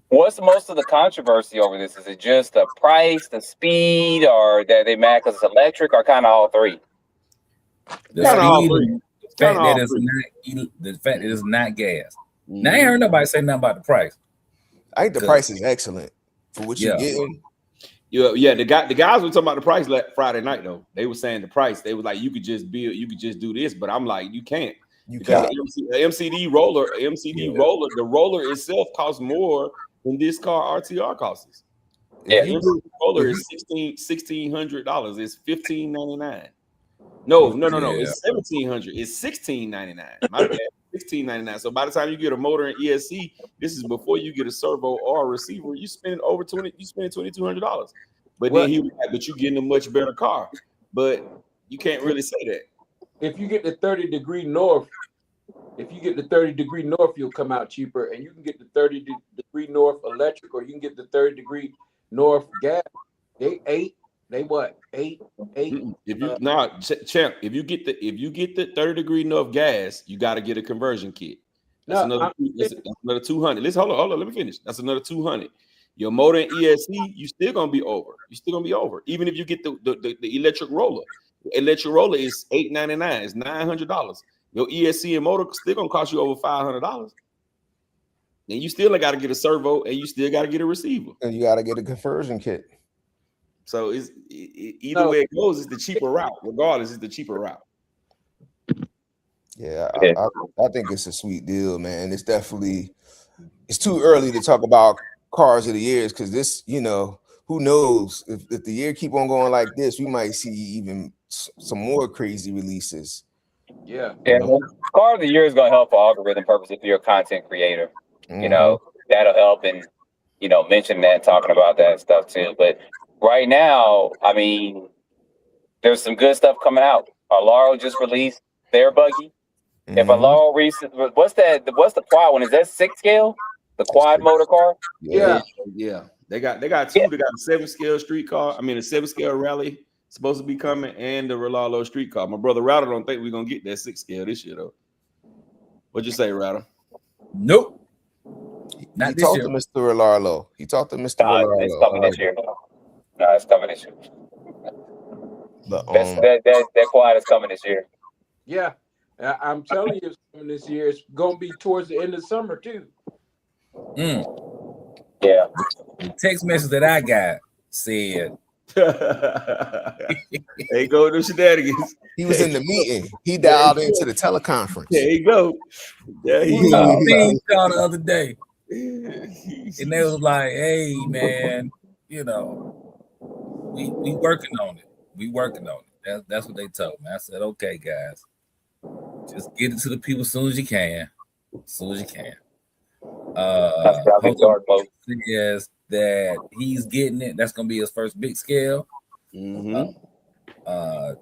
What's most of the controversy over this? Is it just the price, the speed, or that they mad because it's electric, or kind of all three? The fact that it's not gas. Mm-hmm. Now I ain't heard nobody say nothing about the price. I think the price is excellent for what you're getting. Yeah, the guys were talking about the price Friday night though. They were saying the price. They were like, you could just do this, but I'm like, you can't. You can't. The MCD roller, the roller itself costs more than this car RTR costs. Yeah, the MCD roller is $1,600. It's $1,599. No. It's $1,700. It's $1,699. My bad. $1,699. So by the time you get a motor and ESC, this is before you get a servo or a receiver. You spend over $2,200. But then he was like, but you're getting a much better car. But you can't really say that. If you get the 30-degree north, you'll come out cheaper, and you can get the 30-degree north electric, or you can get the 30-degree north gas. They what? Eight. Champ, if you get the 30-degree north gas, you got to get a conversion kit. That's another 200. Let's hold on. Let me finish. That's another 200. Your motor and ESC, you still gonna be over. Even if you get the electric roller. The electric roller is $899. It's $900. Your ESC and motor still gonna cost you over $500. Then you still got to get a servo, and you still got to get a receiver, and you got to get a conversion kit. So either way it goes, it's the cheaper route. Regardless, it's the cheaper route. Yeah, I think it's a sweet deal, man. It's too early to talk about cars of the years because this, who knows if the year keep on going like this, we might see even some more crazy releases. Yeah. Car of the year is going to help for algorithm purposes if you're a content creator. Mm-hmm. That'll help and mention that, talking about that stuff too. But right now, I mean, there's some good stuff coming out. Alaro just released their buggy. Mm-hmm. If Alaro what's the quad one? Is that 6 scale? The quad motor car? Yeah. They got two. They got a 7-scale street car. I mean, a 7-scale rally supposed to be coming, and the Rolalo street car. My brother Rattle don't think we're gonna get that 6-scale this year though. What'd you say, Rattle? Nope. He talked to Mr. Rolalo. It's coming this year. No, it's coming this year. But, that quad is coming this year. Yeah, I'm telling you, it's coming this year. It's gonna be towards the end of summer too. Yeah. The text message that I got said, "Hey, go to shenanigans." He was in the meeting. He dialed into the teleconference. There you go. Yeah, he the other day, and they was like, "Hey, man, we working on it. We working on it." That's what they told me. I said, "Okay, guys, just get it to the people as soon as you can. Says that he's getting it. That's gonna be his first big scale. Mm-hmm.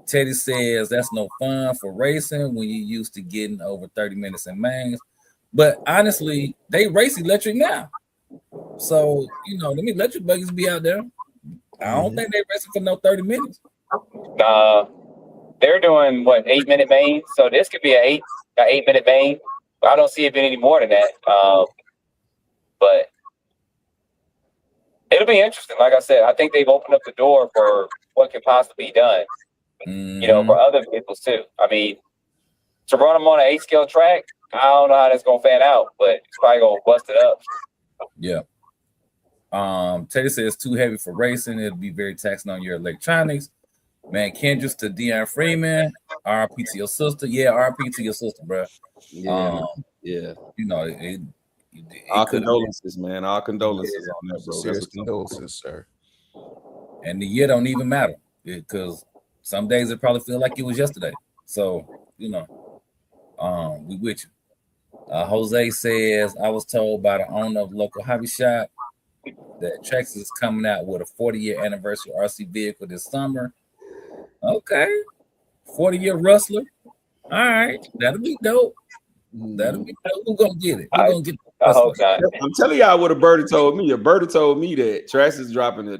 Teddy says that's no fun for racing when you're used to getting over 30 minutes in mains. But honestly, they race electric now. So, them electric buggies be out there. I don't think they racing for no 30 minutes. They're doing 8-minute main. So this could be an 8-minute main. But I don't see it being any more than that. But it'll be interesting. Like I said, I think they've opened up the door for what can possibly be done. For other vehicles too. I mean, to run them on an 8-scale track, I don't know how that's gonna fan out, but it's probably gonna bust it up. Yeah. Teddy says it's too heavy for racing. It'll be very taxing on your electronics. Man, Kendrick to Deion Freeman, RP to your sister. Yeah, RP to your sister, bro. Yeah. Our condolences, man. Our condolences on that, bro. Serious condolences, sir. And the year don't even matter because some days it probably feel like it was yesterday. So, we with you. Jose says, I was told by the owner of local hobby shop that Traxxas is coming out with a 40-year anniversary RC vehicle this summer. Okay. 40-year Rustler. All right. That'll be dope. That'll be dope. Who's going to get it? Who's going to get the Rustler? Okay. I'm telling y'all what a birdie told me. A birdie told me that Trax is dropping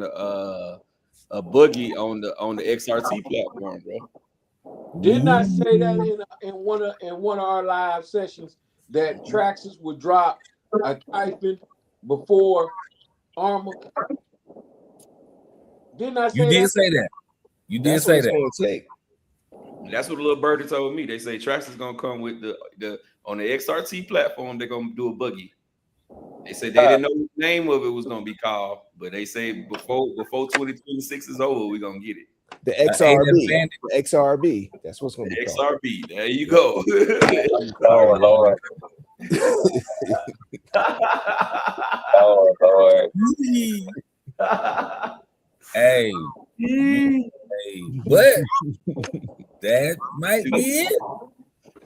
a buggy on the XRT platform, bro. Didn't I say that in one of our live sessions that Traxxas would drop a Typhon before Armor? Didn't I say You did that? say that. You did That's say what it's that. gonna take. That's what a little birdie told me. They say Trax is gonna come with the on the XRT platform. They're gonna do a buggy. They said they didn't know what the name of it was gonna be called, but they say before 2026 is over, we're gonna get it. The XRB. The XRB. That's what's gonna be called. XRB. There you go. Oh Lord. Oh Lord. Hey, but that might be it.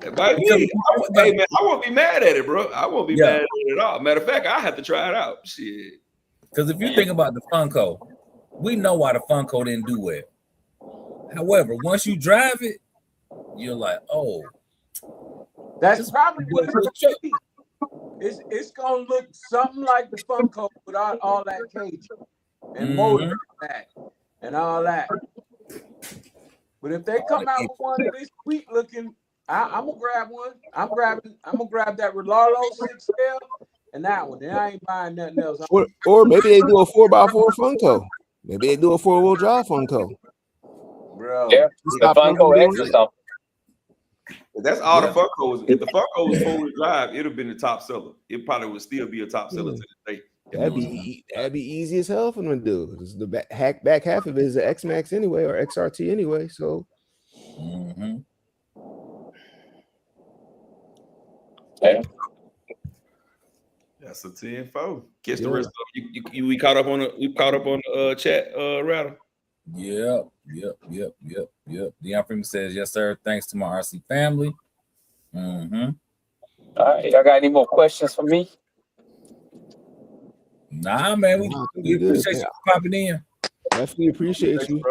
It might be. Hey man, I won't be mad at it, bro. I won't be mad at it at all. Matter of fact, I have to try it out. Shit. Because if you think about the Funko, we know why the Funko didn't do well. However, once you drive it, you're like, oh, That's probably what it's gonna be. It's gonna look something like the Funko without all that cage and motor back and all that. But if they come out with one of these sweet looking, I'm gonna grab one. I'm gonna grab that Rolalo 6L and that one. Then I ain't buying nothing else. Or maybe they do a 4x4 Funko. Maybe they do a 4-wheel drive Funko. Bro. Yeah, the Funko X or something. That's all the Funkos. If the Funko was 4-wheel drive, it'd have been the top seller. It probably would still be a top seller to this day. That'd be easy as hell for them to do. Because the back half of it is an X Max anyway, or XRT anyway. So Yeah. That's a 10-4. Catch the rest of you. We caught up on the chat, Rattle. Yep. Deion Freeman says, yes, sir. Thanks to my RC family. All right, y'all got any more questions for me? Nah, man, we appreciate you popping in. Definitely appreciate you.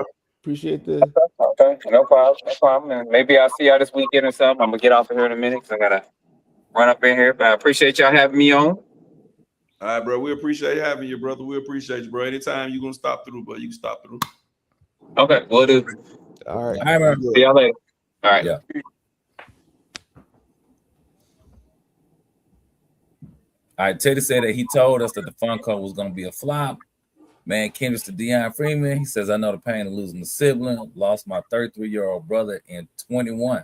Appreciate the. Okay, no problem. And maybe I'll see y'all this weekend or something. I'm gonna get off of here in a minute because I gotta run up in here. But I appreciate y'all having me on. All right, bro. We appreciate having you, brother. We appreciate you, bro. Anytime you're gonna stop through, bro, you can stop through. Okay, we'll do. All right. All right, man. See y'all later. All right. Yeah. All right, Teddy said that he told us that the Funko was going to be a flop. Man, Kendrick to Deion Freeman. He says, I know the pain of losing a sibling. Lost my 33-year-old brother in 21.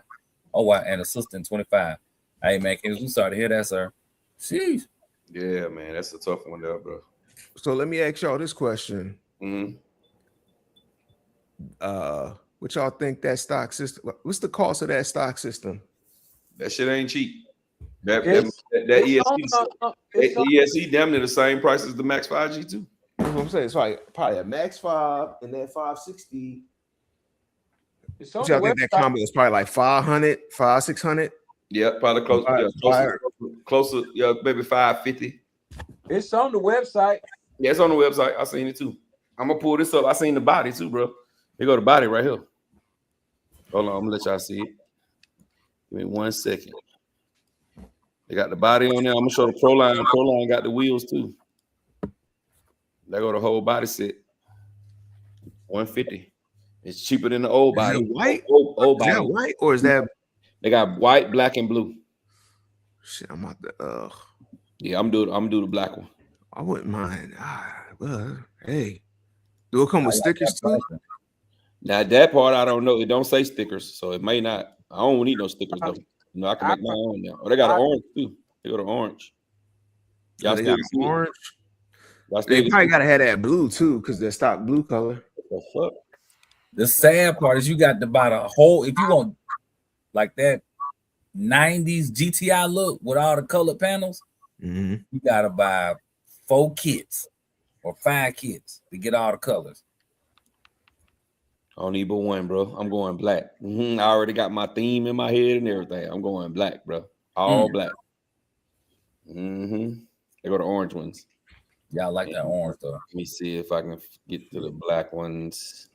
Oh, wow. And a sister in 25. Hey, man, Kendrick, we sorry to hear that, sir. Sheesh. Yeah, man. That's a tough one there, bro. So let me ask y'all this question. What y'all think that stock system? What's the cost of that stock system? That shit ain't cheap. That ESC damn near the same price as the Max 5G too. That's what I'm saying. It's like probably a Max 5 and that 560. Y'all think that combo is probably like 500, 600? Yeah, probably closer. Yeah, maybe 550. It's on the website. Yeah, it's on the website. I seen it too. I'm gonna pull this up. I seen the body too, bro. Here go the body right here. Hold on, I'm gonna let y'all see it. Give me 1 second. They got the body on there. I'm gonna show the Proline. Proline got the wheels too. They go the whole body set. 150. It's cheaper than the old body. Is that white? Old body. Is that white or is that? They got white, black, and blue. Shit, I'm out the. Yeah, I'm do the black one. I wouldn't mind. Well, hey, do it come with stickers too? Now that part I don't know. It don't say stickers, so it may not. I don't need no stickers though. You know, I can make my own now. Oh, they got an orange too. They got an orange. Y'all still got orange. They probably gotta have that blue too, because they're stock blue color. What the fuck? The sad part is you got to buy the whole. If you want like that 90s GTI look with all the colored panels, you gotta buy 4 kits or 5 kits to get all the colors. I don't need but one, bro. I'm going black. I already got my theme in my head and everything. I'm going black, bro. All black. Mm-hmm. They go to orange ones. Y'all like that orange though. Let me see if I can get to the black ones.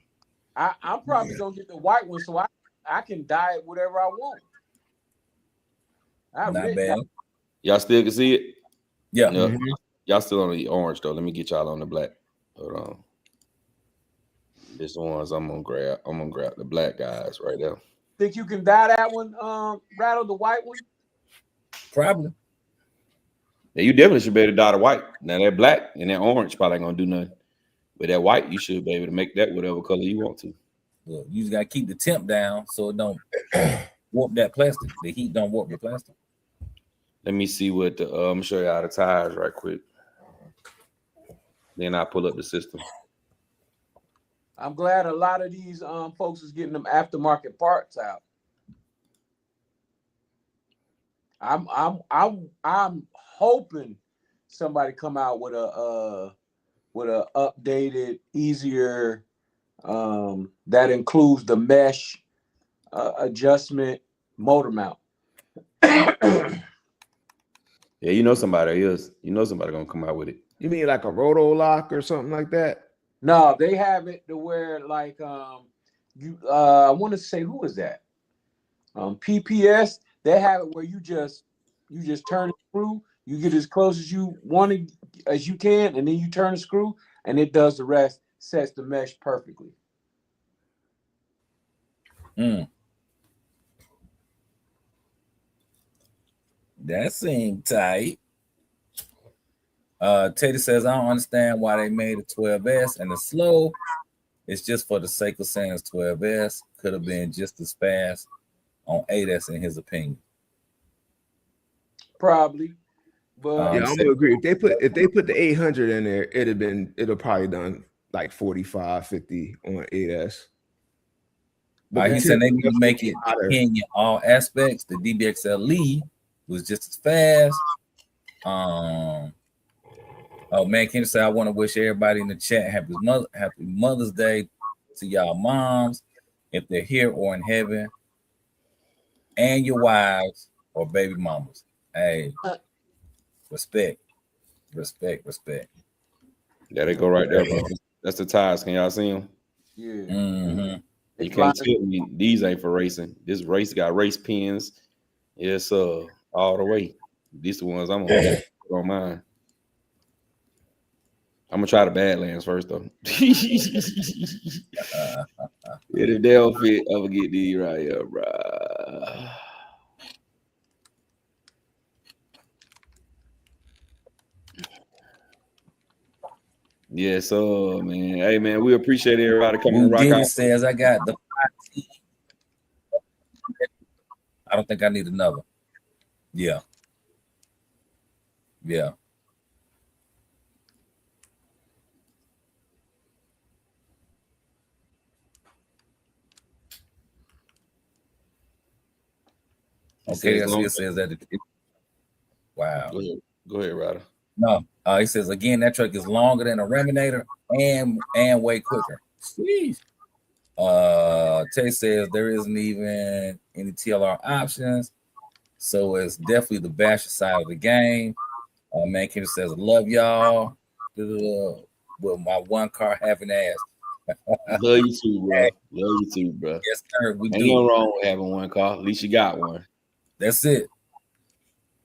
I'm probably gonna get the white one so I can dye it whatever I want. Not bad. Y'all still can see it? Yeah. Yep. Y'all still on the orange though. Let me get y'all on the black. Hold on. This ones I'm gonna grab. I'm gonna grab the black guys right there. Think you can dye that one, Rattle, the white one? Probably. Yeah, you definitely should be able to dye the white. Now that black and that orange probably ain't gonna do nothing. But that white, you should be able to make that whatever color you want to. Look, you just gotta keep the temp down so it don't warp that plastic. The heat don't warp the plastic. Let me see what the I'm gonna show you how the tires right quick. Then I pull up the system. I'm glad a lot of these folks is getting them aftermarket parts out. I'm hoping somebody come out with a updated, easier that includes the mesh adjustment motor mount. Yeah, you know somebody is. You know somebody gonna come out with it. You mean like a roto lock or something like that? No, they have it to where like I want to say, who is that? PPS. They have it where you just turn the screw, you get as close as you want as you can, and then you turn the screw, and it does the rest, sets the mesh perfectly. That seemed tight. Teddy says, I don't understand why they made a 12S and the slow. It's just for the sake of saying it's 12S. Could have been just as fast on 8S in his opinion. Probably. But yeah, I'm gonna agree. If they put the 800 in there, it'll probably done like 45, 50 on 8S. But he said they need to make it in all aspects. The DBXLE was just as fast. Oh man, Kim said I want to wish everybody in the chat happy Mother's Day to y'all moms, if they're here or in heaven, and your wives or baby mamas. Hey, respect. Yeah, they go right there, bro. That's the tires. Can y'all see them? Yeah. Mm-hmm. You can't tell me these ain't for racing. This race got race pins. Yes, all the way. These the ones I'm gonna put on mine. I'm gonna try the Badlands first though. Yeah, if they don't fit, I'm gonna get these right here, bro. Yes, man. Hey, man, we appreciate everybody coming to rock out. Says I got the 5T. I don't think I need another. Yeah. Okay, it says that. Wow. Go ahead, Ryder. No, he says again that truck is longer than a Reminator and way quicker. Jeez. Tay says there isn't even any TLR options, so it's definitely the basher side of the game. Man, Kim says love y'all. With my one car having ass. Love you too, bro. Love you too, bro. Yes, sir. We Ain't do. nothing wrong with having one car. At least you got one. That's it.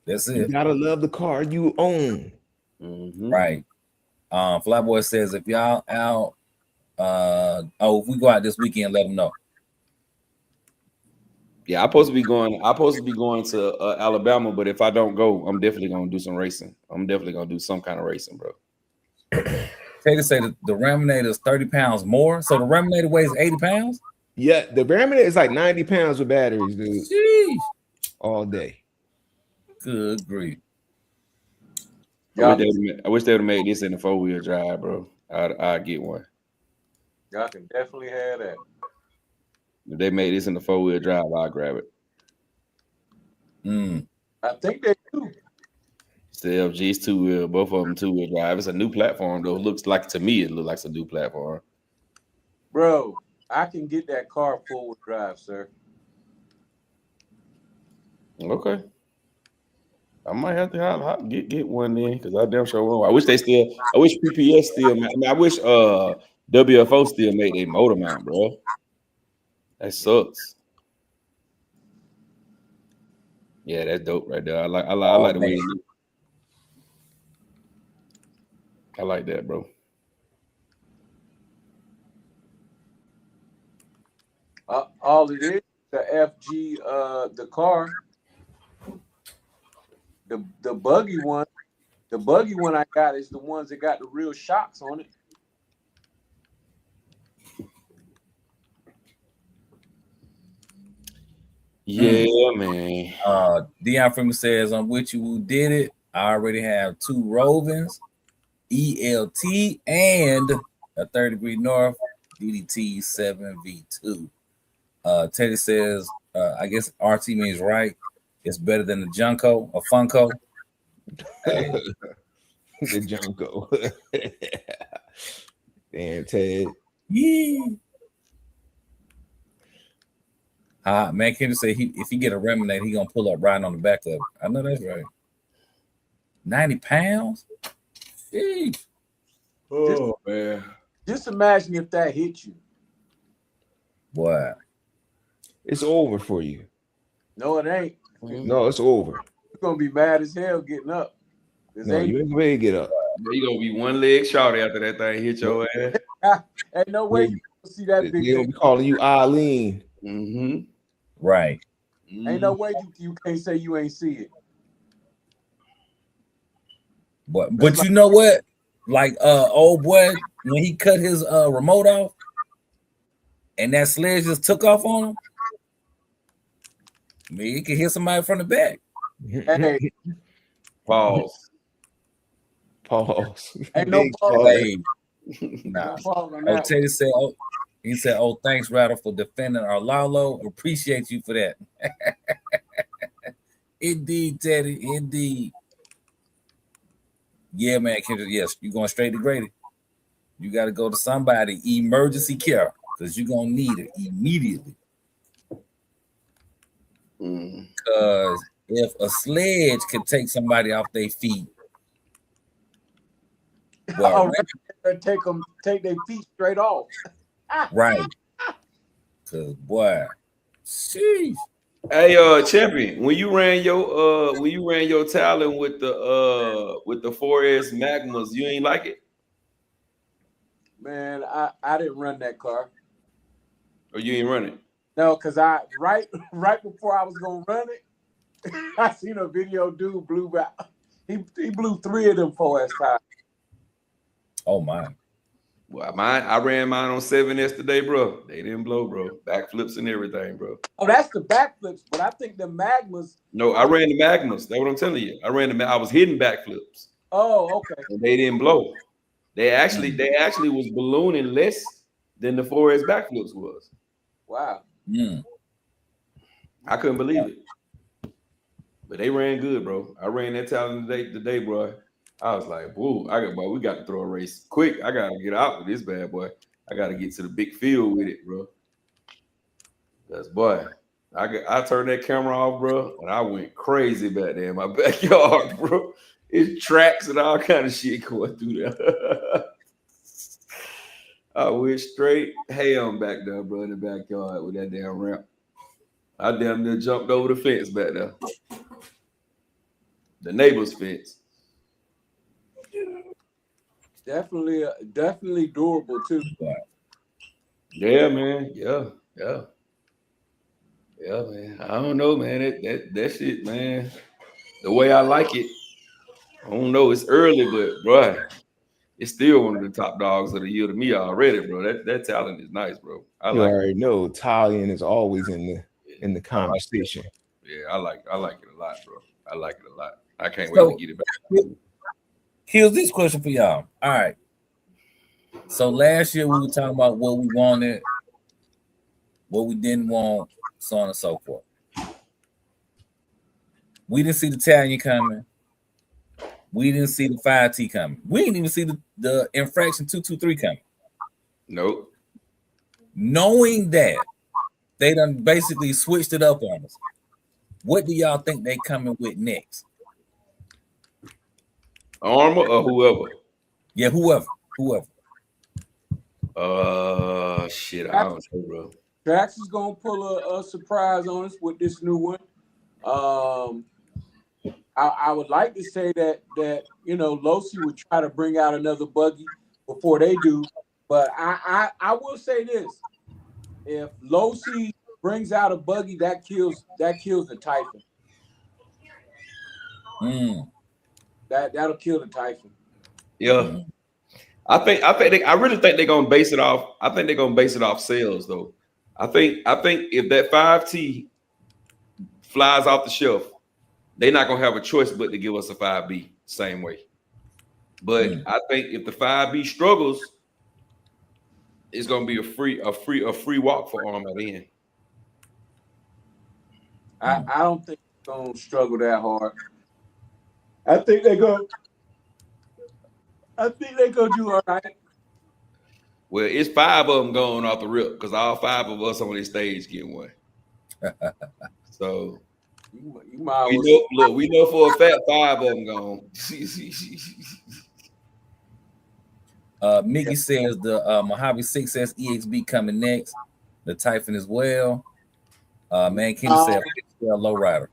You gotta love the car you own. Mm-hmm. Right. Flyboy says if y'all out, if we go out this weekend, let them know. Yeah, I'm supposed to be going to Alabama, but if I don't go, I'm definitely gonna do some racing. I'm definitely gonna do some kind of racing, bro. Taylor say the Raminator is 30 pounds more, so the Raminator weighs 80 pounds. Yeah, the Raminator is like 90 pounds with batteries, dude. Jeez. All day. Good grief. I wish they would have made this in the 4-wheel drive, bro. I'd get one. Y'all can definitely have that. If they made this in the 4-wheel drive, I'd grab it. I think they do. CLG's 2-wheel, both of them 2-wheel drive. It's a new platform, though. It looks like a new platform. Bro, I can get that car 4-wheel drive, sir. Okay. I might have to get one then because I damn sure won't. I wish PPS still. I mean, I wish WFO still made a motor mount, bro. That sucks. Yeah, that's dope right there. I like the way it looks. I like that, bro. All it is, the FG, the car, the buggy one. The buggy one I got is the ones that got the real shocks on it. Yeah, man. Dion Freeman says, I'm with you. Who did it? I already have 2 Rovens, ELT, and a 3rd Degree North DDT 7V2. Teddy says, I guess RT means right. It's better than the Junko or Funko. The Junko. Damn, Ted. Yeah. Man, Kendrick say if he get a Reminade, he gonna pull up riding on the back of it. I know that's right. 90 pounds? Jeez. Oh, man. Just imagine if that hit you. Boy. It's over for you. No, it ain't. No, it's over. You're gonna be mad as hell getting up. No, you ain't ready to get up. You gonna be one leg short after that thing hit your ass. Ain't no way you gonna see that big. They'll be calling you Eileen. Mm-hmm. Right. Ain't no way you can't say you ain't see it. But you know what? Like old boy, when he cut his remote off and that sledge just took off on him, I mean, he could hit somebody from the back. Hey, Pause. ain't no pause. Hey, nah. Oh, Teddy said, he said, "Oh, thanks, Rattle, for defending our Lalo. Appreciate you for that." Indeed, Teddy. Indeed. Yeah, man, Kendrick. Yes, you're going straight to Grady. You got to go to somebody emergency care because you're gonna need it immediately. Because if a sledge could take somebody off their feet, well, take their feet straight off. Right. Because boy, sheesh. Hey, champion, when you ran your Talon with the 4S Magmas, you ain't like it? Man, I didn't run that car. Or you ain't run it? No, because right before I was gonna run it, I seen a video dude blew back. He blew 3 of them 4S tires. Oh my. Well, I ran mine on 7S today, bro. They didn't blow, bro. Backflips and everything, bro. Oh, that's the backflips, but I think the Magmas. No, I ran the Magmas. That's what I'm telling you. I was hitting backflips. Oh, okay. And they didn't blow. They actually was ballooning less than the 4S backflips was. Wow. I couldn't believe it. But they ran good, bro. I ran that Talon today, bro. I was like, whoa, we got to throw a race quick. I gotta get out with this bad boy. I gotta get to the big field with it, bro. That's boy. I turned that camera off, bro, and I went crazy back there in my backyard, bro. It's tracks and all kind of shit going through there. I went straight ham back there, bro, in the backyard with that damn ramp. I damn near jumped over the fence back there. The neighbor's fence. Definitely durable too. Yeah, man. Yeah, man. I don't know, man. That shit, man. The way I like it, I don't know. It's early, but bro, it's still one of the top dogs of the year to me already, bro. That Talon is nice, bro. You already know Talion is always in the conversation. Yeah, I like it a lot, bro. I like it a lot. I can't wait to get it back. Here's this question for y'all. All right. So last year we were talking about what we wanted, what we didn't want, so on and so forth. We didn't see the Italian coming. We didn't see the 5T coming. We didn't even see the infraction 223 coming. Nope. Knowing that they done basically switched it up on us, what do y'all think they coming with next? Armor or whoever. Yeah, whoever. Shit, I don't know, bro. Drax is gonna pull a surprise on us with this new one. I would like to say that Losi would try to bring out another buggy before they do, but I will say this: if Losi brings out a buggy, that kills the Typhon. That'll kill the Typhon. Yeah. I really think they're gonna base it off. I think they're gonna base it off sales though. I think if that 5T flies off the shelf, they're not gonna have a choice but to give us a 5B same way. But I think if the 5B struggles, it's gonna be a free walk for Arm at the end. I don't think they're gonna struggle that hard. I think they're gonna do all right. Well, it's 5 of them going off the rip because all 5 of us on this stage get one. So you might we know for a fact 5 of them gone. Mickey says the Mojave 6S EXB coming next. The Typhon as well. Man, Kenny said lowrider.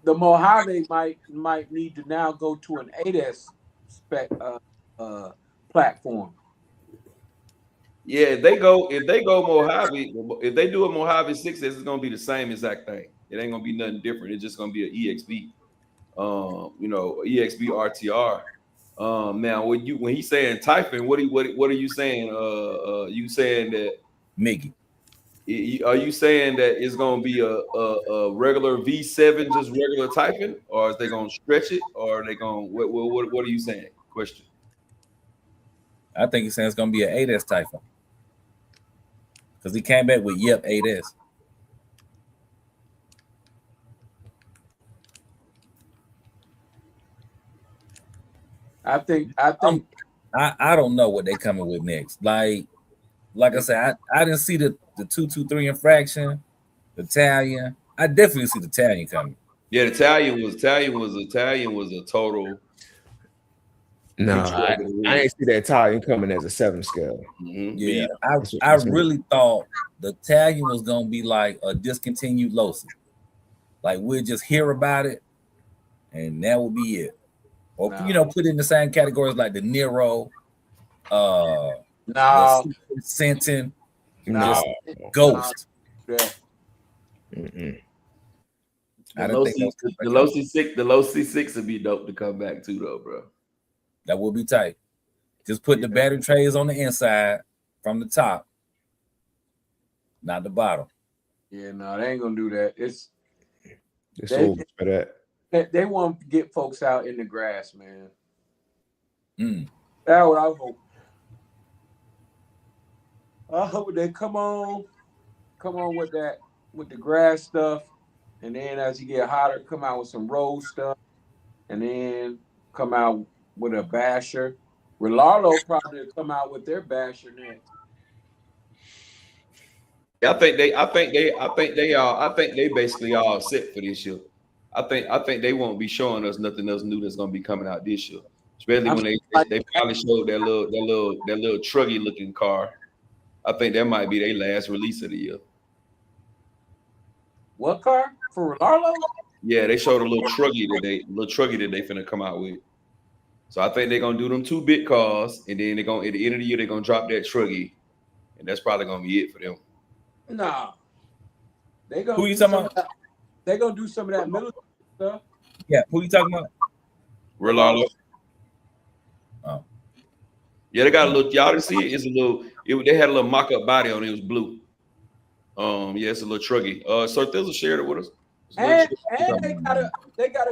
The Mojave might need to now go to an 8S spec platform. Yeah, if they go Mojave, if they do a Mojave 6S, it's gonna be the same exact thing. It ain't gonna be nothing different. It's just gonna be an EXB, EXB RTR. Now when he's saying Typhon, what are you saying? You saying that Mickey? Are you saying that it's gonna be a regular V7, just regular Typhon, or is they gonna stretch it, or are they gonna what are you saying? Question. I think he's saying it's gonna be an 8S Typhon. Because he came back with 8S. I think I don't know what they coming with next. Like I said, I didn't see the 223 infraction, the Italian. I definitely see the Italian coming. Yeah, the Italian was a total. No, I didn't see the Italian coming as a 7 scale. Mm-hmm. Yeah, I really thought the Italian was gonna be like a discontinued Losi. Like we'll just hear about it, and that will be it. Or put in the same categories like the Nero, the Sentin, Ghost. The low C6 would be dope to come back too, though, bro. That will be tight. Just put the battery trays on the inside from the top, not the bottom. Yeah, no, they ain't gonna do that. It's old for that. They want to get folks out in the grass, man. That's what I hope. I hope they come on with the grass stuff, and then as you get hotter, come out with some road stuff, and then come out with a basher. Rillardo probably will come out with their basher next. I think they basically all set for this year. I think they won't be showing us nothing else new that's gonna be coming out this year. Especially when they probably showed that little truggy looking car. I think that might be their last release of the year. What car for Rillardo? Yeah, they showed a little truggy that they finna come out with. So I think they're gonna do them 2-bit cars, and then at the end of the year they're gonna drop that truggy, and that's probably gonna be it for them. Nah, they gonna. Who you talking about? They're gonna do some of that military stuff. Yeah, who you talking about? Rillardo. Oh. Yeah, they got a little. Y'all didn't see it. It's a little. They had a little mock-up body on it. It was blue. Yeah, it's a little truggy. Sarthiza shared it with us. And they got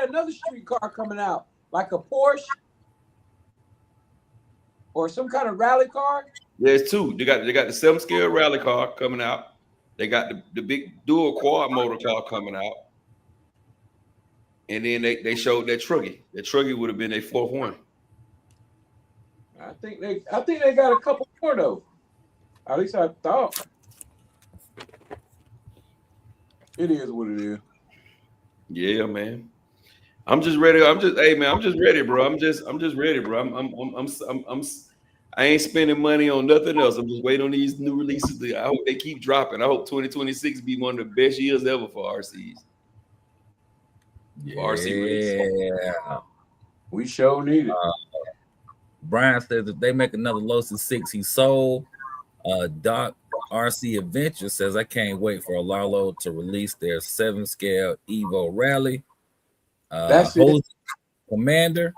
another street car coming out, like a Porsche or some kind of rally car. Yeah, it's 2. They got the 7-scale rally car coming out. They got the big dual quad motor car coming out. And then they showed that truggy. That truggy would have been their 4th one. I think they got a couple more though. At least I thought. It is what it is. Yeah, man. I'm just ready. I'm just, hey man, I'm just ready, bro. I'm just ready, bro. I ain't spending money on nothing else. I'm just waiting on these new releases. I hope they keep dropping. I hope 2026 be one of the best years ever for RCs. For RC release. Yeah. We sure need it. Brian says if they make another Lotus 6, he sold. Doc RC Adventure says I can't wait for Lalo to release their 7-scale Evo Rally. That's Jose it. Commander.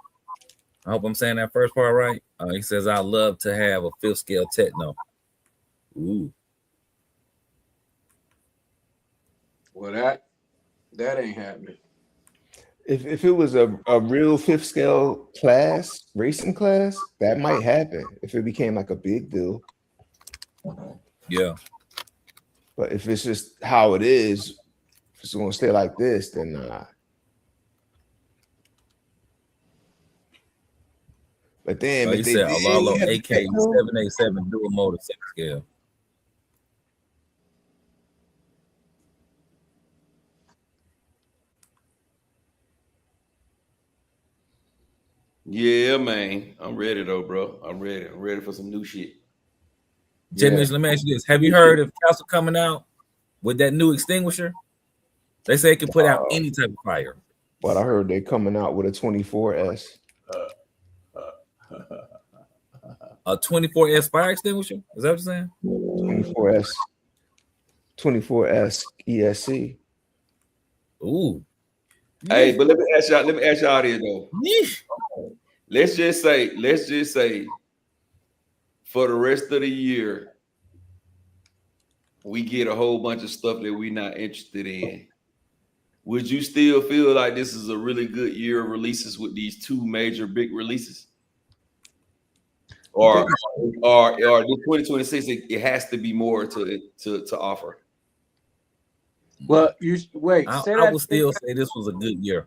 I hope I'm saying that first part right. He says I love to have a 5th scale Techno. Ooh. Well, that ain't happening. If it was a real 5th scale class, racing class, that might happen if it became like a big deal. Yeah. But if it's just how it is, if it's gonna stay like this, then nah. But then, He said a Lalo AK 787 dual motor 6 scale. Yeah, man. I'm ready though, bro. I'm ready. I'm ready for some new shit. Jimmy, let me ask you this. Have you heard of Castle coming out with that new extinguisher? They say it can put out any type of fire. But I heard they're coming out with a 24S. A 24S fire extinguisher? Is that what you're saying? 24S ESC. Ooh. Hey, but let me ask y'all this though. Let's just say, for the rest of the year, we get a whole bunch of stuff that we're not interested in. Would you still feel like this is a really good year of releases with these 2 major big releases? Or the 2026, it has to be more to offer? Well, you wait. I would still say this was a good year.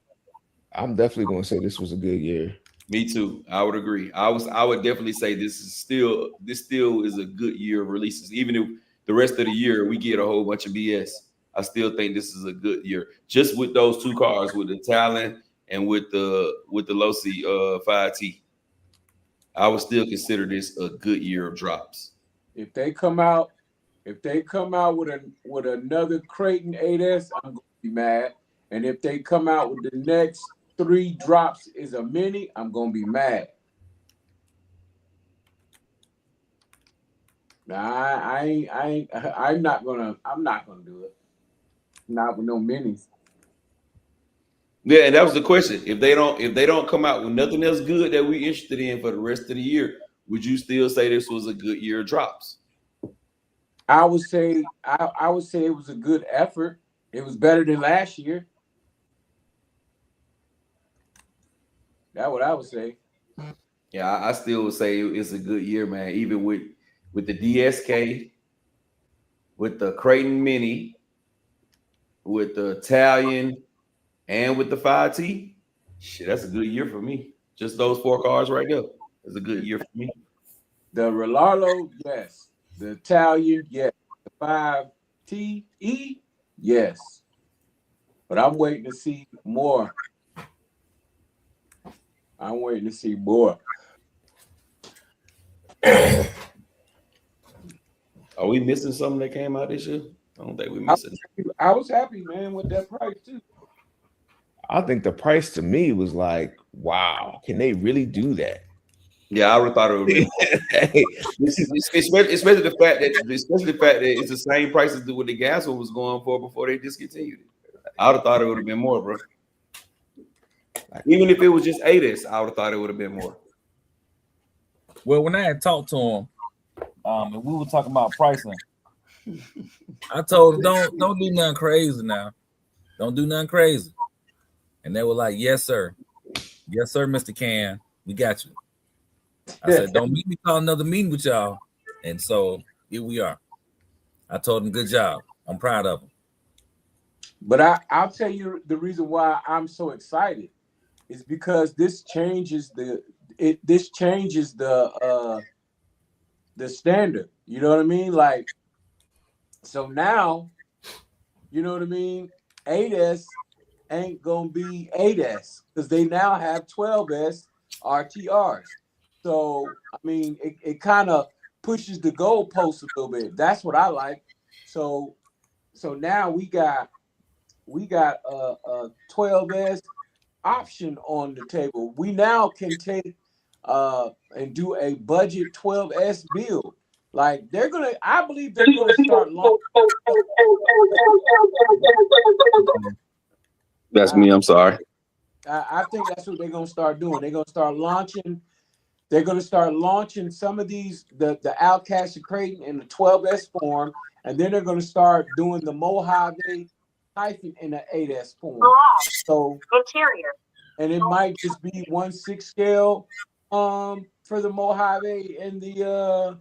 I'm definitely going to say this was a good year. Me too. I would agree. I would definitely say this still is a good year of releases. Even if the rest of the year we get a whole bunch of BS, I still think this is a good year. Just with those 2 cars, with the Talon and with the Losi 5T, I would still consider this a good year of drops. If they come out with another Creighton 8S, I'm gonna be mad. And if they come out with the next 3 drops is a mini, I'm gonna be mad. Nah, I'm not gonna do it. Not with no minis. Yeah, and that was the question. If they don't come out with nothing else good that we're interested in for the rest of the year, would you still say this was a good year of drops? I would say it was a good effort. It was better than last year. That's what I would say. Yeah, I still would say it's a good year, man. Even with the DSK, with the Creighton Mini, with the Italian, and with the 5T. Shit, that's a good year for me. Just those 4 cars right there. It's a good year for me. The Rolalo, yes. The Italian, yes. The 5TE, yes. But I'm waiting to see more. Are we missing something that came out this year? I don't think we're missing. I was happy, man, with that price too. I think the price to me was like, wow, can they really do that? Yeah, I would have thought it would be. especially the fact that it's the same prices that what the gas one was going for before they discontinued it. I would have thought it would have been more, bro. Even if it was just 8S, I would have thought it would have been more. Well, when I had talked to him, and we were talking about pricing, I told him don't do nothing crazy now. Don't do nothing crazy. And they were like, yes, sir. Yes, sir, Mr. Can. We got you. I said, don't make me call another meeting with y'all. And so here we are. I told him, good job. I'm proud of him. But I'll tell you the reason why I'm so excited is because this changes the standard. You know what I mean? Like, so now, you know what I mean? 8S ain't gonna be 8S because they now have 12S RTRs. So I mean, it kind of pushes the goalposts a little bit. That's what I like. So now we got a 12S option on the table. We now can take and do a budget 12S build. Like I believe they're gonna start launching. That's me. I'm sorry. I think that's what they're gonna start doing. They're gonna start launching. They're gonna start launching some of these, the Outcast and Creighton in the 12S form, and then they're gonna start doing the Mojave Typhon in the 8S form. So interior, and it might just be 1/6 scale for the Mojave and the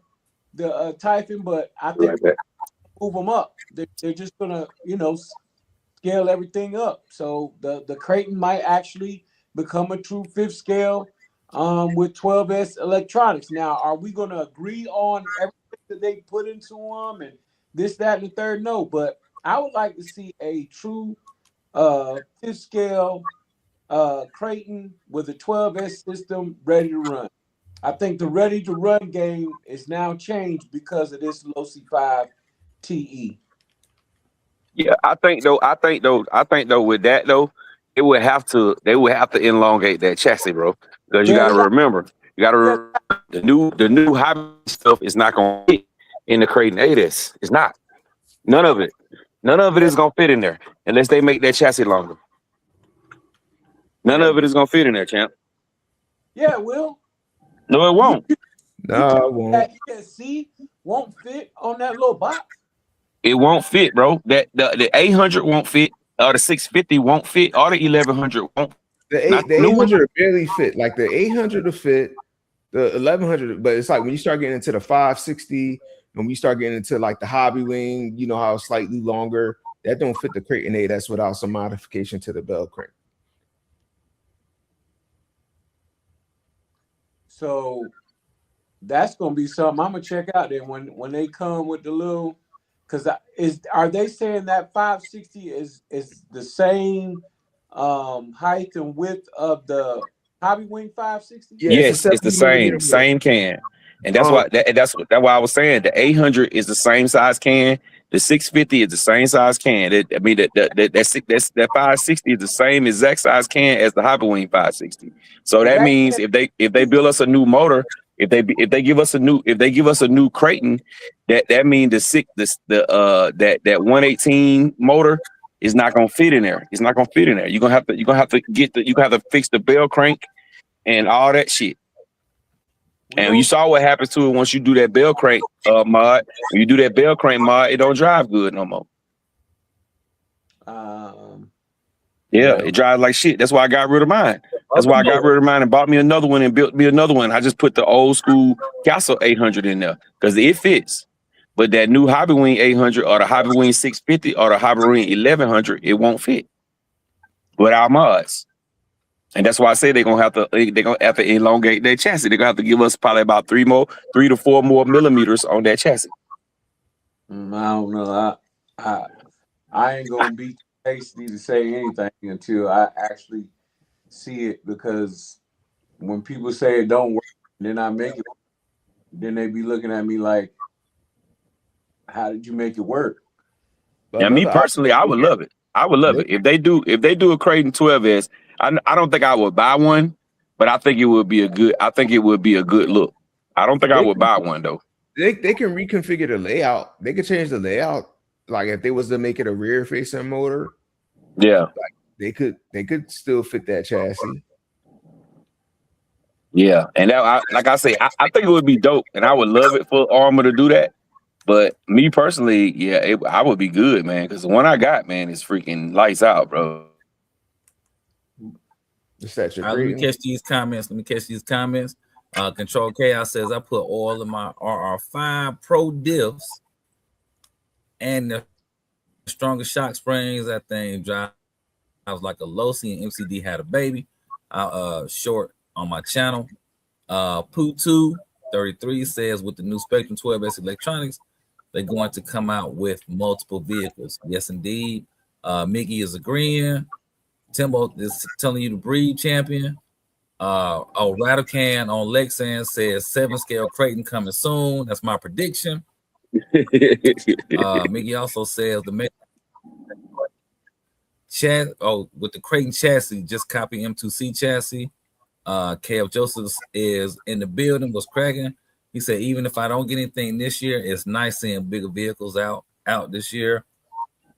Typhon, but I think move them up. They're just gonna, scale everything up. So the Creighton might actually become a true 5th scale with 12S electronics. Now, are we gonna agree on everything that they put into them and this, that, and the third? No, but I would like to see a true 5th scale Creighton with a 12S system ready to run. I think the ready to run game is now changed because of this LoC 5 TE. Yeah, I think though with that though, they would have to elongate that chassis, bro. Because you gotta remember, the new hybrid stuff is not gonna fit in the Creighton 8S. It's not. None of it is gonna fit in there unless they make that chassis longer. None of it is gonna fit in there, champ. Yeah, it will. No, it won't. No, it won't. That ESC won't fit on that little box. It won't fit, bro. That the 800 won't fit, or the 650 won't fit, or the 1100 won't. The 800 barely fit. Like the 800 will fit, the 1100, but it's like when you start getting into the 560, when we start getting into like the hobby wing, you know how it's slightly longer, that don't fit the Creighton 8. That's without some modification to the bell crank. So that's gonna be something I'm gonna check out there when they come with the little. Because are they saying that 560 is the same height and width of the Hobby Wing 560? Yeah, yes, it's the same can, and that's why I was saying the 800 is the same size can. The 650 is the same size can. That 560 is the same exact size can as the Hobby Wing 560. So that means if they build us a new motor, if they give us a new Creighton, that means that 118 motor is not gonna fit in there. It's not gonna fit in there. You're gonna have to fix the bell crank and all that shit. And you saw what happens to it once you do that bell crank mod. When you do that bell crank mod, it don't drive good no more. It drives like shit. That's why I got rid of mine. That's why I got rid of mine and bought me another one and built me another one. I just put the old school Castle 800 in there because it fits. But that new Hobby Wing 800 or the Hobby Wing 650 or the Hobby Wing 1100, it won't fit without mods. And that's why I say they're gonna have to elongate their chassis. They're gonna have to give us probably about 3 to 4 more millimeters on that chassis. I don't know. I ain't gonna be hasty to say anything until I actually see it, because when people say it don't work, then I make it, then they be looking at me like, how did you make it work? Now, me personally, I would love it. I would love it if they do a Creighton 12S. I don't think I would buy one, but I think it would be a good look. I don't think I would buy one though. They can reconfigure the layout. They could change the layout. Like if they was to make it a rear facing motor, like they could still fit that chassis. Yeah, and that, like I say, I think it would be dope, and I would love it for Arrma to do that. But me personally, I would be good, man, because the one I got, man, is freaking lights out, bro. Let me catch these comments. Control Chaos says I put oil in my RR5 Pro diffs and the strongest shock springs. That thing drives like a LoC, and MCD had a baby. Short on my channel. Poo233 says with the new Spectrum 12S electronics, they're going to come out with multiple vehicles. Yes, indeed. Mickey is agreeing. Timbo is telling you to breathe, champion. Rattlecan on Lexan says 7 scale Creighton coming soon. That's my prediction. Mickey also says the with the Creighton chassis, just copy M2C chassis. KF Joseph is in the building, was cracking. He said, even if I don't get anything this year, it's nice seeing bigger vehicles out this year.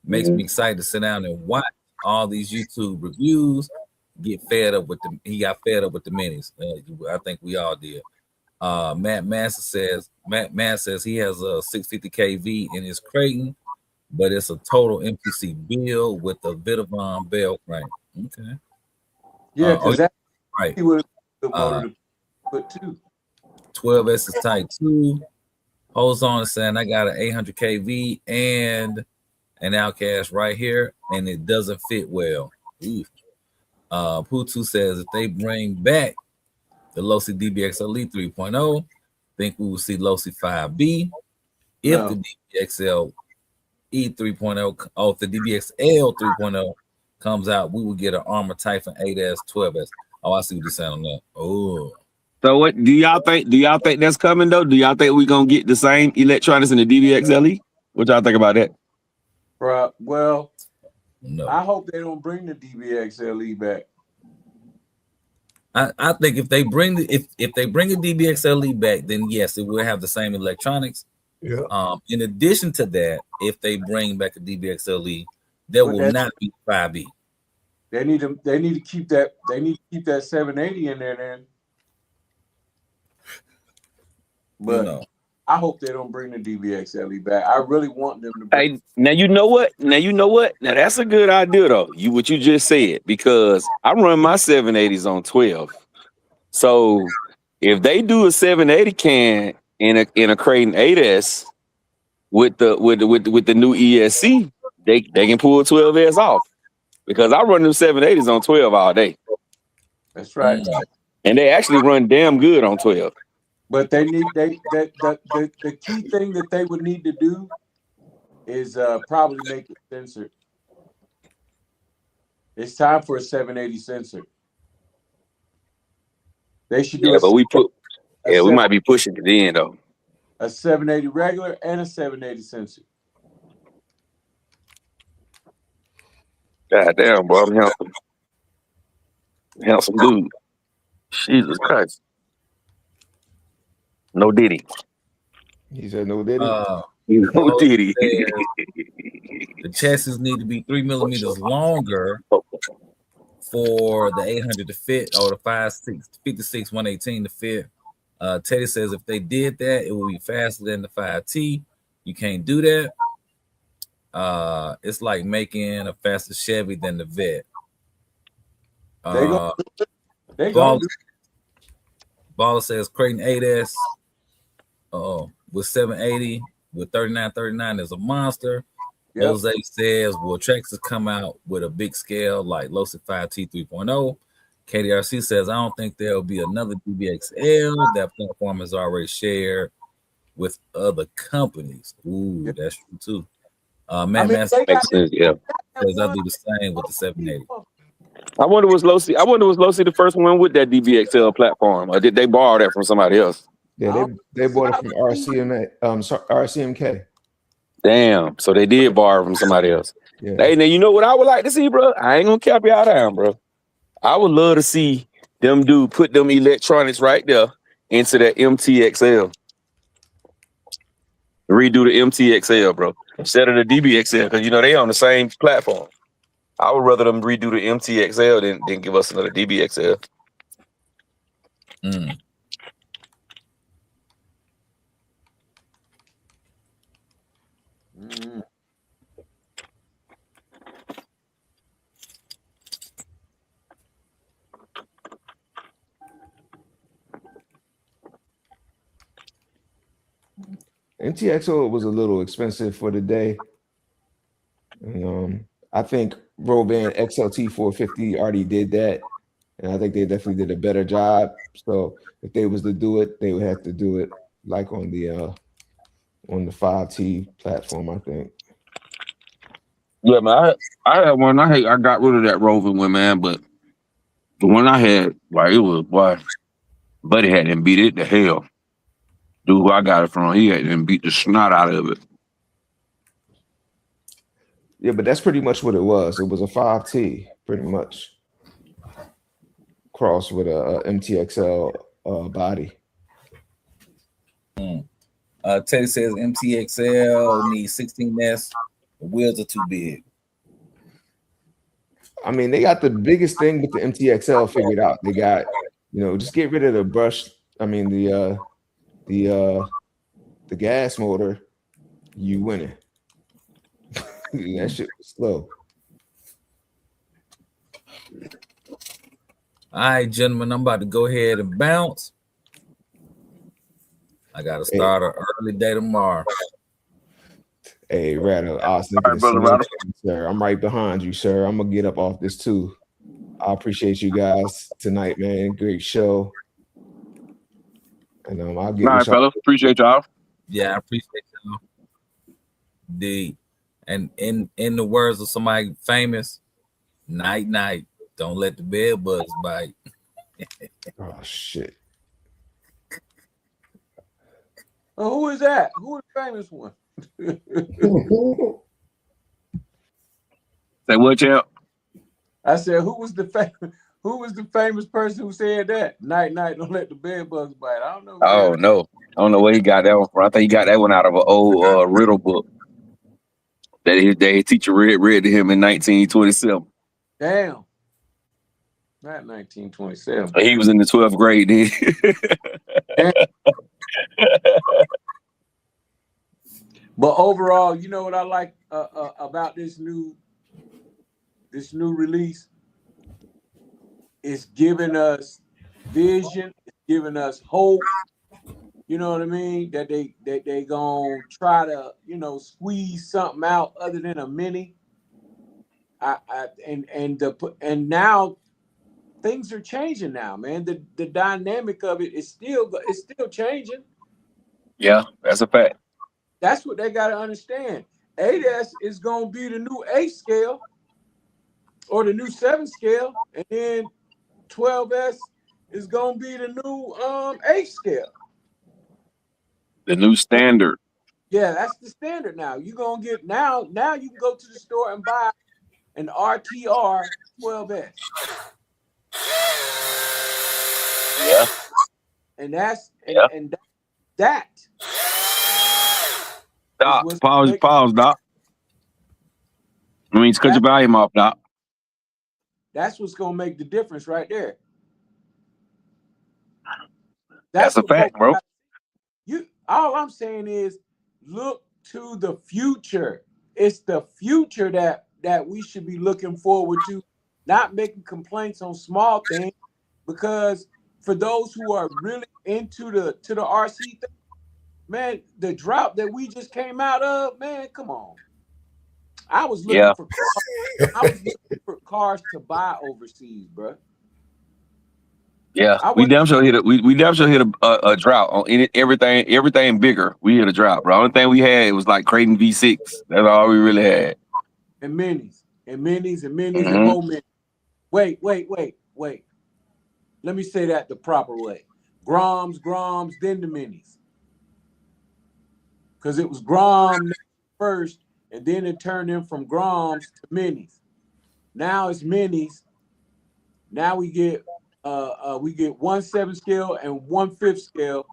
Makes me excited to sit down and watch all these YouTube reviews. He got fed up with the minis. I think we all did. Matt Mass says he has a 650 kV in his Creighton, but it's a total MPC build with the Vitavon bell crank. Okay. Yeah, because that right. He would have motor to put 2. 12S is type 2. Holds on and saying I got an 800 kV and an Outcast right here, and it doesn't fit well. Putu says if they bring back the Losi DBX Elite 3.0, think we will see Losi 5B. If the DBXL E 3.0, if the DBXL 3.0 comes out, we will get an Armor Typhon 8S 12S. Oh, I see what you're saying on that. Oh. So what do y'all think? Do y'all think that's coming though? Do y'all think we're gonna get the same electronics in the DBXLE? What y'all think about that? Well, no. I hope they don't bring the DBXLE back. I think if they bring a DBXLE back, then yes, it will have the same electronics. Yeah. In addition to that, if they bring back a DBXLE, there will not be 5B. They need to keep that. They need to keep that 780 in there then. But I hope they don't bring the DBXLE back. I really want them to bring. Hey, now you know what? Now that's a good idea though. What you just said, because I run my 780s on 12. So if they do a 780 can in a Creighton 8S with the new ESC, they can pull 12S off. Because I run them 780s on 12 all day. That's right. And they actually run damn good on 12. But they need the key thing that they would need to do is probably make it censored. It's time for a 780 sensor. They should do we might be pushing it in though. A 780 regular and a 780 sensor. God damn, bro, I'm handsome dude. Jesus Christ. No Diddy. He said no Diddy. No Diddy. The chassis need to be 3 millimeters longer for the 800 to fit, or the 56 118 to fit. Teddy says if they did that, it would be faster than the 5T. You can't do that. It's like making a faster Chevy than the Vet. Baller says Creighton 8S with 780 with 3939 is a monster. Yep. Jose says, will Traxxas come out with a big scale like Losi 5T 3.0? KDRC says, I don't think there'll be another DBXL. That platform is already shared with other companies. Ooh, that's true too. Makes sense, yeah. Because I do the same with the 780. I wonder was Losi the first one with that DBXL platform, or did they borrow that from somebody else? Yeah, they bought it from RCMK. Damn, so they did borrow from somebody else. Yeah. Hey, now you know what I would like to see, bro? I ain't gonna cap y'all down, bro. I would love to see them put them electronics right there into that MTXL. Redo the MTXL, bro, instead of the DBXL, because you know they on the same platform. I would rather them redo the MTXL than give us another DBXL. Mm. Mm. MTXO was a little expensive for the day. And, I think Roban XLT 450 already did that, and I think they definitely did a better job. So if they was to do it, they would have to do it like on the 5T platform, I think. Yeah, man. I had one. I got rid of that roving one, man. But the one I had, like, it was, boy, buddy had them beat it to hell. Dude, who I got it from, he had them beat the snot out of it. Yeah, but that's pretty much what it was. It was a 5T, pretty much, crossed with a MTXL body. Teddy says MTXL needs 16S. The wheels are too big. I mean, they got the biggest thing with the MTXL figured out. They got, just get rid of the brush. I mean, the gas motor, you winning. That shit was slow. All right, gentlemen, I'm about to go ahead and bounce. I got to start an early day tomorrow. Hey, Rattle, Austin, All right, brother Rattle. sir. I'm right behind you, sir. I'm gonna get up off this too. I appreciate you guys tonight, man. Great show. And I'll get. All right, fellas. Appreciate y'all. Yeah, I appreciate y'all. And in the words of somebody famous, night night. Don't let the bed bugs bite. Oh shit. Oh, who is that? Who is the famous one? Say what, champ? I said, who was the famous person who said that? Night, night, don't let the bed bugs bite. I don't know. Oh no, I don't know where he got that one from. I think he got that one out of an old riddle book that his teacher read to him in 1927. Damn. Not 1927. He was in the 12th grade then. But overall, you know what I like about this new release? It's giving us vision, it's giving us hope. You know what I mean? That they gonna try to squeeze something out other than a mini. And now things are changing now, man. The dynamic of it is still changing. Yeah, that's a fact. That's what they got to understand. 8S is going to be the new 8 scale or the new 7 scale, and then 12S is going to be the new 8 scale. The new standard. Yeah, that's the standard now. You're going to get now you can go to the store and buy an RTR 12S. Yeah. And that's and that Doc, pause, Doc. I mean, cut your volume off, Doc. That's what's gonna make the difference right there. That's a fact, bro. All I'm saying is look to the future. It's the future that we should be looking forward to, not making complaints on small things, because for those who are really into the RC thing, man, the drought that we just came out of, man, come on. I was looking for cars to buy overseas, bro. Yeah, we damn sure hit a drought on everything bigger. We hit a drought, bro. Only thing we had was like Creighton V6. That's all we really had. And minis and more minis. Wait. Let me say that the proper way. Groms, then the minis. Because it was Grom first, and then it turned in from Groms to minis. Now it's minis. Now we get 1 7 scale and 1 5 scale.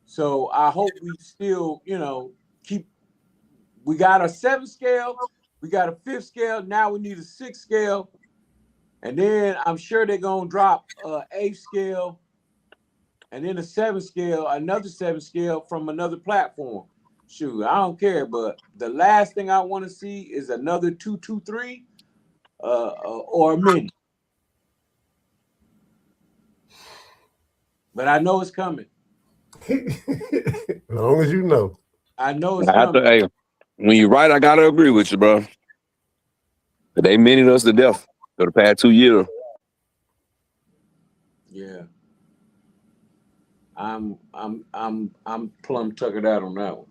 So I hope we still, keep. We got a 7 scale, we got a 5th scale. Now we need a 6 scale, and then I'm sure they're gonna drop 8 scale, and then a 7 scale, another 7 scale from another platform. Shoot, I don't care, but the last thing I want to see is another 223 or a mini. But I know it's coming. As long as you know. I know it's coming. Hey, when you're right, I gotta agree with you, bro. But they minted us to death for the past 2 years. Yeah. I'm plumb tuckered out on that one.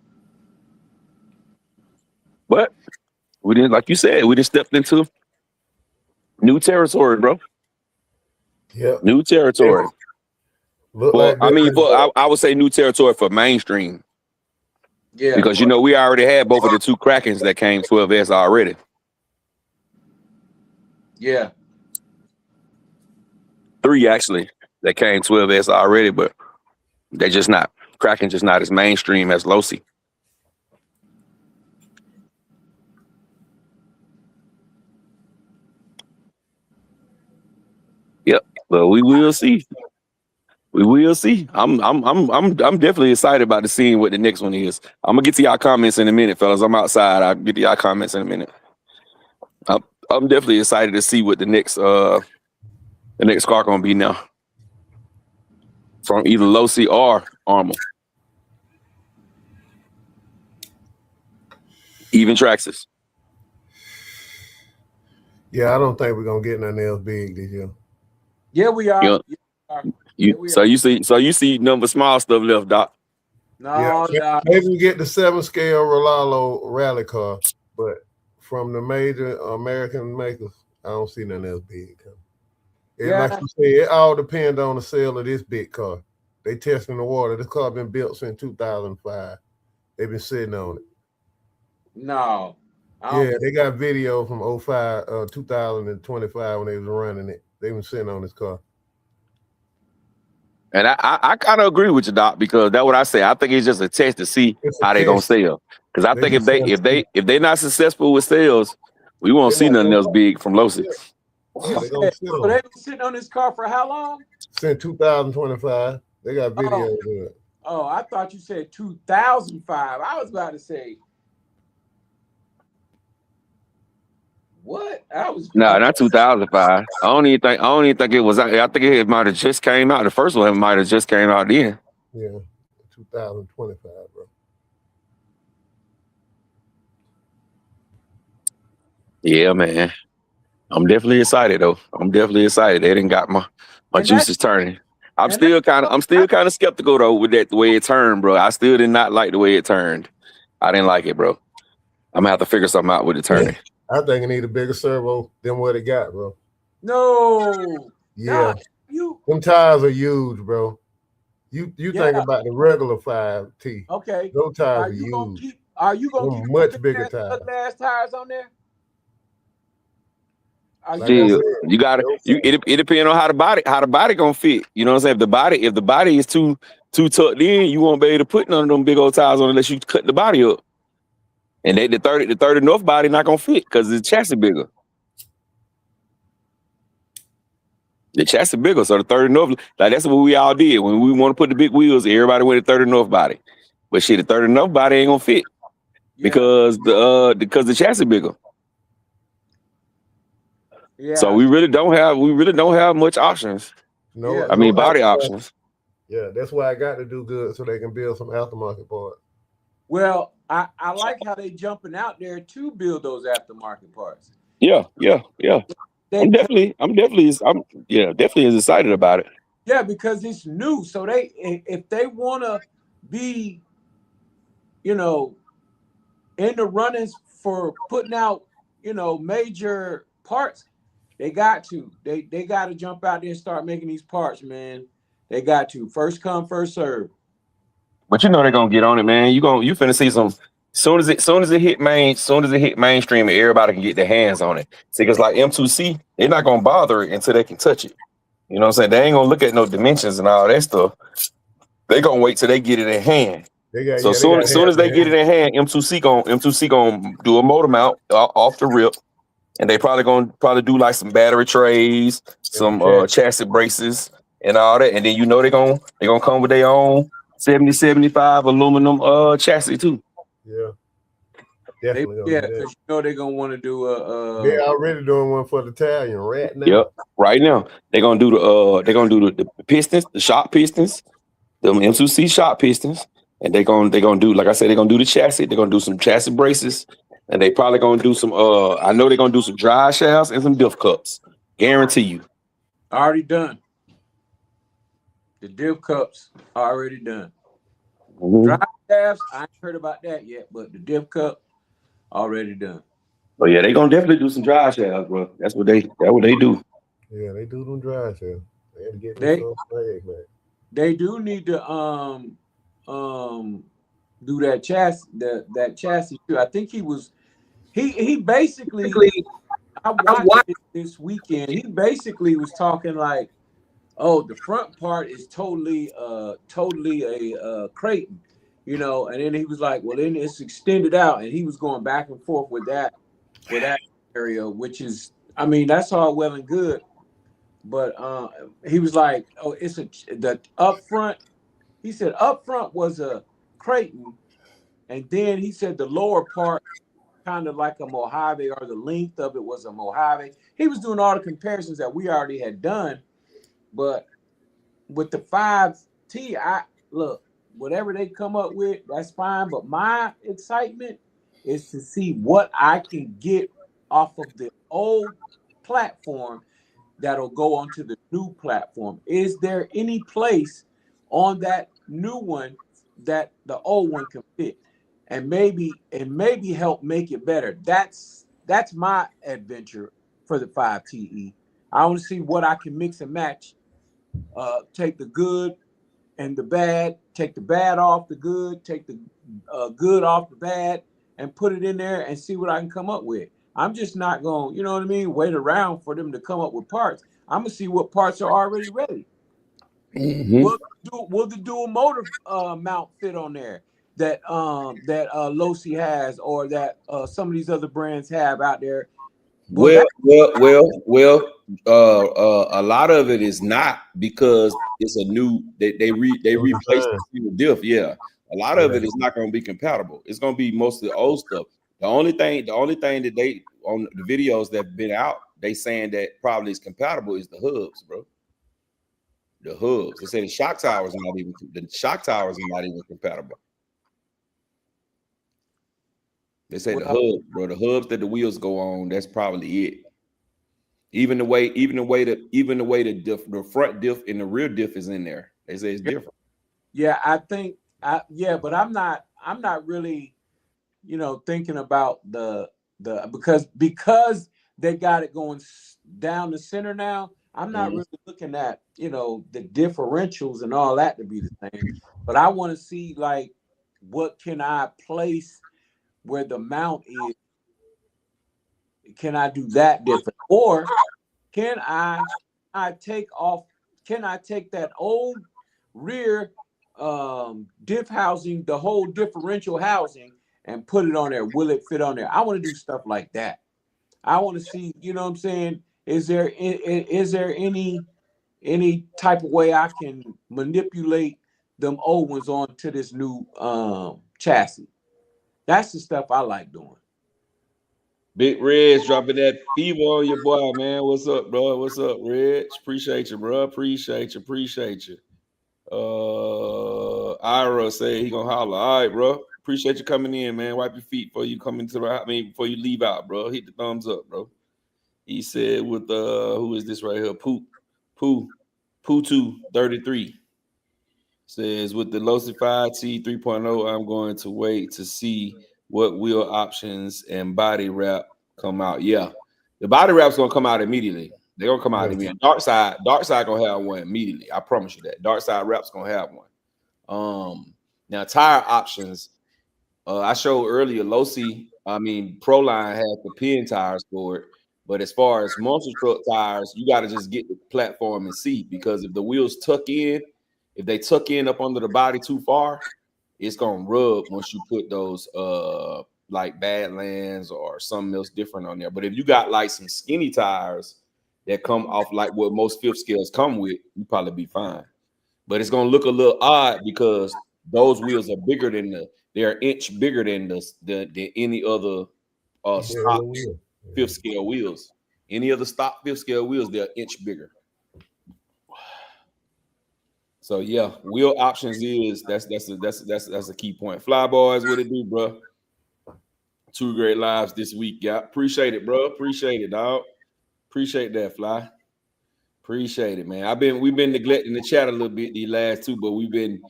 But We didn't, like you said, we just stepped into new territory, bro. Yep. New territory. Look Well, like I mean, that. I would say new territory for mainstream Yeah. because you know we already had both of the two Krakens that came 12S already. Yeah. 3 actually that came 12S already, but they just not Kraken, just not as mainstream as Losi. Yep, but we will see. We will see. I'm definitely excited about the seeing what the next one is. I'm gonna get to y'all comments in a minute, fellas. I'm outside. I'll get to y'all comments in a minute. I'm definitely excited to see what the next car gonna be now. From either Losi or Armour. Even Traxxas. Yeah, I don't think we're gonna get nothing else big this year. Yeah, we are. Yeah. Yeah, we So you see number small stuff left, Doc. No, no. Maybe we get the 7-scale Rolalo rally car, but from the major American makers, I don't see nothing else big. Like you said, it all depends on the sale of this big car. They testing the water. This car been built since 2005. They've been sitting on it. No. Yeah, they got video from 2025 when they was running it. They been sitting on this car. And I kind of agree with you, Doc, because that's what I say. I think it's just a test to see how they gonna sell. Because I think if they not successful with sales, we won't see nothing else big from Losi. So they've been sitting on this car for how long? Since 2025. They got video of it. Oh, I thought you said 2005. I was about to say, what? No, not 2005. I don't even think it was. I think it might have just came out. The first one might have just came out then. Yeah, 2025, bro. Yeah, man. I'm definitely excited though. I'm definitely excited. They didn't got my juices turning. I'm still kind of skeptical though with the way it turned, bro. I still did not like the way it turned. I didn't like it, bro. I'm gonna have to figure something out with the turning. I think it need a bigger servo than what it got, bro. No. Yeah. Them tires are huge, bro. You think about the regular 5T. Okay. Those tires are huge. Are you gonna keep much bigger tires? Glass tires on there? You got it depends on how the body gonna fit. You know what I'm saying? If the body is too tucked in, you won't be able to put none of them big old tires on unless you cut the body up. And the 30 North body not gonna fit because the chassis bigger. The chassis bigger, so the 30 North, like that's what we all did when we want to put the big wheels. Everybody went to 30 North body, but shit, the 30 North body ain't gonna fit because the chassis bigger. Yeah. So we really don't have much options. No, I mean body options. Yeah, that's why I got to do good so they can build some aftermarket parts. Well, I like how they jumping out there to build those aftermarket parts. Yeah. I'm definitely as excited about it. Yeah, because it's new. So if they want to be, in the runnings for putting out, major parts, they got to. They got to jump out there and start making these parts, man. They got to. First come, first serve. But they're gonna get on it, man. You finna see some soon as it hit mainstream and everybody can get their hands on it. See, because like M2C, they're not gonna bother it until they can touch it. You know what I'm saying? They ain't gonna look at no dimensions and all that stuff. They gonna wait till they get it in hand. Soon as they get it in hand, M2C gonna do a motor mount off the rip, and they probably do like some battery trays, some chassis braces, and all that. And then they're gonna come with their own 70-75 aluminum chassis too. Yeah. Definitely. Because they're gonna want to do they're already doing one for the Italian right now. Yep, right now they're gonna do the pistons, the shop pistons, the M2C shop pistons, and they're gonna do, like I said, they're gonna do the chassis. They're gonna do some chassis braces, and they probably gonna do some. I know they're gonna do some dry shafts and some diff cups. Guarantee you. Already done. The diff cups already done. Mm-hmm. Dry shafts, I ain't heard about that yet, but the diff cup already done. Oh yeah, they gonna definitely do some dry shafts, bro. That's what they do. Yeah, they do them dry shafts. They had to get They themselves flag back. they do need to do that chassis too. I think he basically, I watched it this weekend. He basically was talking like, oh, the front part is totally a Creighton, you know, and then he was like, well, then it's extended out, and he was going back and forth with that area, which is, I mean, that's all well and good, but he was like, oh, the up front. He said up front was a Creighton, and then he said the lower part kind of like a Mojave, or the length of it was a Mojave. He was doing all the comparisons that we already had done, but with the 5T, look, whatever they come up with, that's fine. But my excitement is to see what I can get off of the old platform that'll go onto the new platform. Is there any place on that new one that the old one can fit, and maybe help make it better? That's my adventure for the 5TE. I want to see what I can mix and match. Take the good and the bad, take the bad off the good, take the good off the bad, and put it in there and see what I can come up with. I'm just not going, you know what I mean, wait around for them to come up with parts. I'm going to see what parts are already ready. Mm-hmm. Will the dual motor mount fit on there that Losi has, or that some of these other brands have out there? Well, a lot of it is not, because it's a new, they replaced the diff. Yeah, a lot of it is not going to be compatible. It's going to be mostly old stuff. The only thing that they on the videos that have been out, they saying that probably is compatible is the hubs, bro. The hubs. They say the shock towers are not even compatible. They say the hub, bro. The hubs that the wheels go on, that's probably it. Even the way the front diff and the rear diff is in there. They say it's different. Yeah, I think but I'm not really, you know, thinking about the because they got it going down the center now. I'm not really looking at, you know, the differentials and all that to be the same. But I want to see, like, what can I place where the mount is? Can I do that different, or can I take that old rear diff housing, the whole differential housing, and put it on there? Will it fit on there? I want to do stuff like that. I want to see, you know what I'm saying? Is there any type of way I can manipulate them old ones onto this new chassis? That's the stuff I like doing. Big Reg dropping that fever on your boy, man. What's up, bro? What's up, Reg? Appreciate you, bro. Appreciate you. Ira say he gonna holler. All right, bro. Appreciate you coming in, man. Wipe your feet before you come into the house. I mean, before you leave out, bro. Hit the thumbs up, bro. He said with who is this right here? Poo 233 says with the Losi 5T 3.0, I'm going to wait to see what wheel options and body wrap come out. Yeah, the body wrap's gonna come out immediately. They're gonna come out immediately. Dark side gonna have one immediately. I promise you that. Dark side wrap's gonna have one. Now tire options. I showed earlier. Losi, Proline has the pin tires for it. But as far as monster truck tires, you got to just get the platform and see, because if the wheels tuck in up under the body too far, it's gonna rub once you put those like Badlands or something else different on there. But if you got like some skinny tires that come off like what most fifth scales come with, you probably be fine. But it's gonna look a little odd because those wheels are bigger than they're an inch bigger than any other stock fifth scale wheels. Any other stock fifth scale wheels, they're an inch bigger. So yeah, wheel options is that's a key point. Fly boys, what it do, bro? 2 great lives this week, yeah. Appreciate it, bro. Appreciate it, dog. Appreciate that, Fly. Appreciate it, man. We've been neglecting the chat a little bit these last 2, but we've been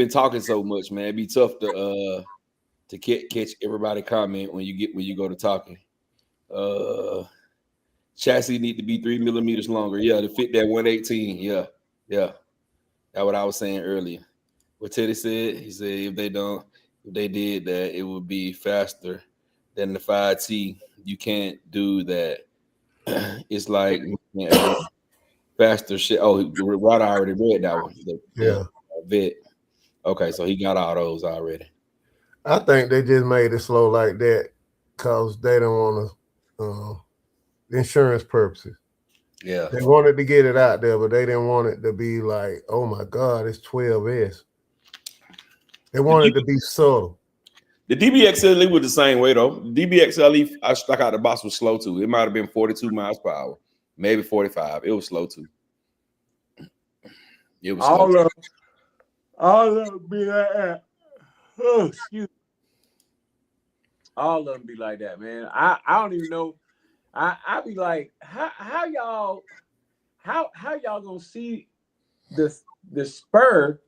talking so much, man. It'd be tough to catch everybody comment when you go to talking. Chassis need to be 3 millimeters longer. Yeah, to fit that 118. Yeah. That's what I was saying earlier. What Teddy said, he said if they did that, it would be faster than the 5T. You can't do that. It's like faster shit. Oh, Rod already read that one. Yeah. Vet. Okay, so he got all those already. I think they just made it slow like that because they don't want to insurance purposes. Yeah. They wanted to get it out there, but they didn't want it to be like, oh my God, it's 12S. They wanted it to be subtle. The DBXLE was the same way though. The DBXLE, I stuck out the box, was slow too. It might have been 42 miles per hour, maybe 45. It was slow too. It was slow. All of them be like that. Oh, excuse me. All of them be like that, man. I don't even know. I be like, how y'all gonna see the Spur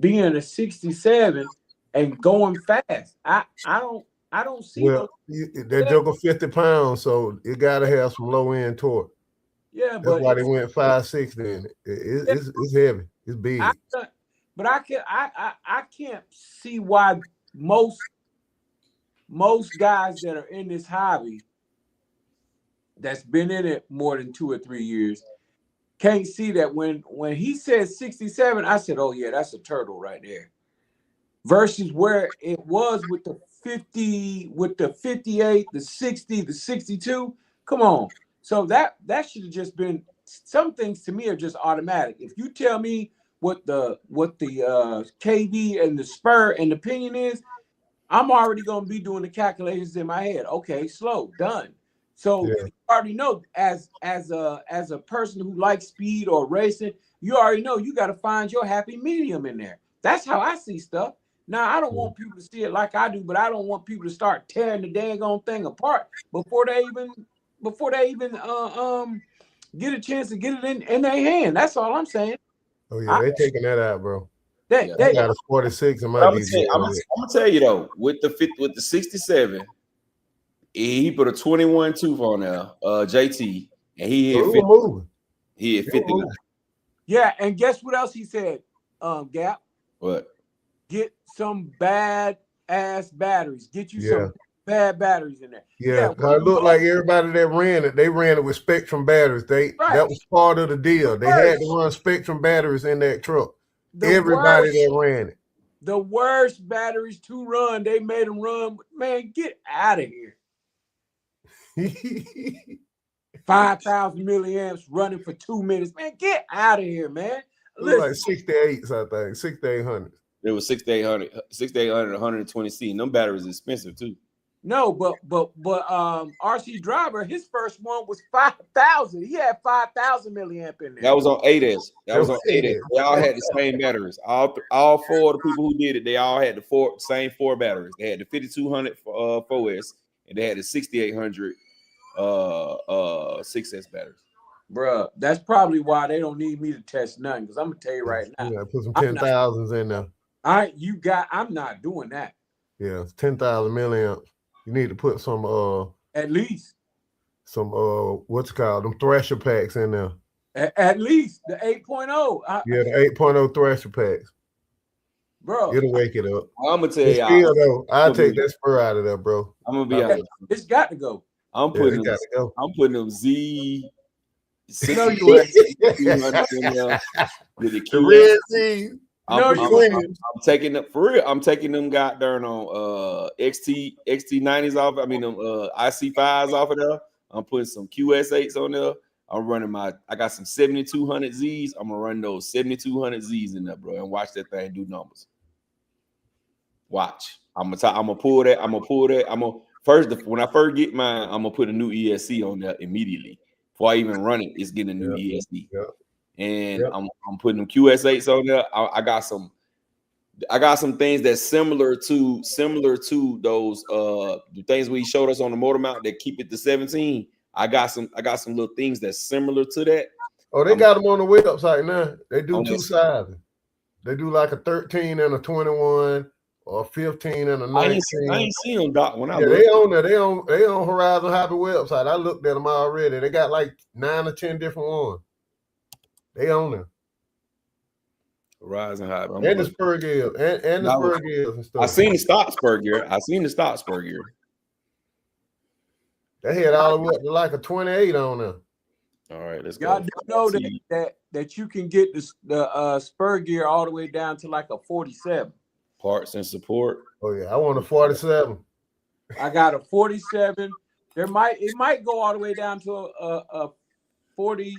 being a 67 and going fast? I don't see. Well, that joker 50 pounds, so it gotta have some low end torque. Yeah, that's but why they went 5.6 then. It's heavy, it's big. But I can't see why most guys that are in this hobby that's been in it more than 2 or 3 years can't see that when he said 67, I said, oh yeah, that's a turtle right there. Versus where it was with the 50, with the 58, the 60, the 62. Come on. So that should have just been, some things to me are just automatic. If you tell me what the KV and the Spur and the Pinion is, I'm already gonna be doing the calculations in my head. Okay, slow, done. So you already know, as a person who likes speed or racing, you already know you got to find your happy medium in there. That's how I see stuff. Now I don't want people to see it like I do, but I don't want people to start tearing the dang thing apart before they even get a chance to get it in their hand. That's all I'm saying. Oh yeah, they taking that out, bro. They got a 46 in my DJ. I'm gonna tell you though, with the 67, he put a 21 tooth on there, JT, and he hit 50. He hit 59. Yeah, and guess what else he said? Gap. What? Get some bad ass batteries. Get you some bad batteries in there. Yeah, it looked like everybody that ran it, they ran it with Spectrum batteries. That was part of the deal. They had to run Spectrum batteries in that truck. Everybody that ran it. The worst batteries to run, they made them run. Man, get out of here. 5,000 milliamps running for 2 minutes. Man, get out of here, man. It was like 68s, I think. 6800. It was 6800, 120C. And them batteries expensive too. No, but RC Driver, his first one was 5,000. He had 5,000 milliamp in there. That was on 8S. That was on 8S. They all had the same batteries. All 4 of the people who did it, they all had the same 4 batteries. They had the 5200 4S, and they had the 6800 6S batteries. Bruh, that's probably why they don't need me to test nothing, because I'm gonna tell you right now. Yeah, put some 10,000s in there. I'm not doing that. Yeah, 10,000 milliamps. You need to put some at least some what's called them Thresher packs in there. At least the 8.0. Yeah, the 8.0 Thresher packs. Bro, it'll wake it up. I'm gonna tell you, still though, I'll take that Spur out of there, bro. I'm gonna be honest. It's got to go. I'm putting them Z. No, you ain't. With the Red Z. I'm taking them for real. I'm taking them goddamn on XT90s off. I mean them IC5s off of there. I'm putting some QS8s on there. I'm running I got some 7200 Z's. I'm gonna run those 7200 Z's in there, bro, and watch that thing do numbers. Watch. I'm gonna pull that. When I first get mine, I'm gonna put a new ESC on there immediately. Before I even run it, it's getting a new ESC. Yeah. And I'm putting them QS8s on there. I got some things that's similar to those the things we showed us on the motor mount that keep it to 17. I got some little things that's similar to that. Oh, they got them on the website now. They do 2 sizes. They do like a 13 and a 21, or 15 and a I 19. ain't seen them, Doc. When I Yeah, look, they on there. They on Horizon Hobby website. I looked at them already. They got like 9 or 10 different ones. They on there. Horizon High. And the spur gears. And the spur gears and stuff. I seen the stock spur gear. I seen the stock spur gear. They had all the way up to like a 28 on there. All right, let's Y'all go. do know that you can get the spur gear all the way down to like a 47. Parts and support. Oh yeah, I want a 47. I got a 47. It might go all the way down to a 40.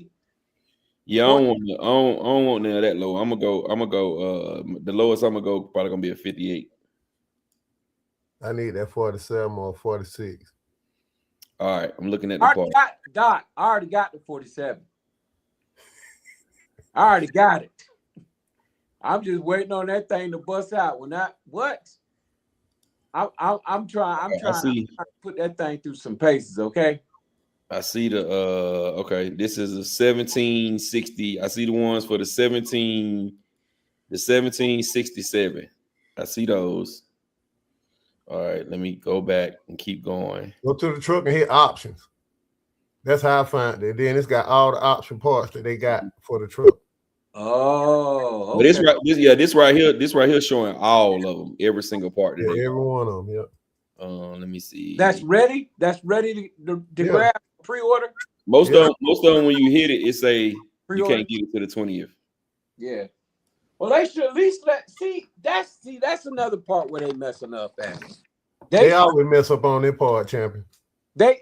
Yeah, I don't want none of that low. I'm gonna go. The lowest I'm gonna go probably gonna be a 58. I need that 47 or 46. All right, I'm looking at the part. Doc, I already got the 47. I already got it. I'm just waiting on that thing to bust out. I'm trying to put that thing through some paces, okay? I see the okay. This is a 1760. I see the ones for the 1767. I see those. All right, let me go back and keep going. Go to the truck and hit options. That's how I find it. Then it's got all the option parts that they got for the truck. Oh, okay. But this right here showing all of them, every single part. Yeah, every one of them. Yeah. Let me see. That's ready. That's ready to grab pre-order. Most of them, when you hit it, it say pre-order. You can't get it to the 20th. Yeah. Well, they should at least that's another part where they messing up at. They always mess up on their part, champion. But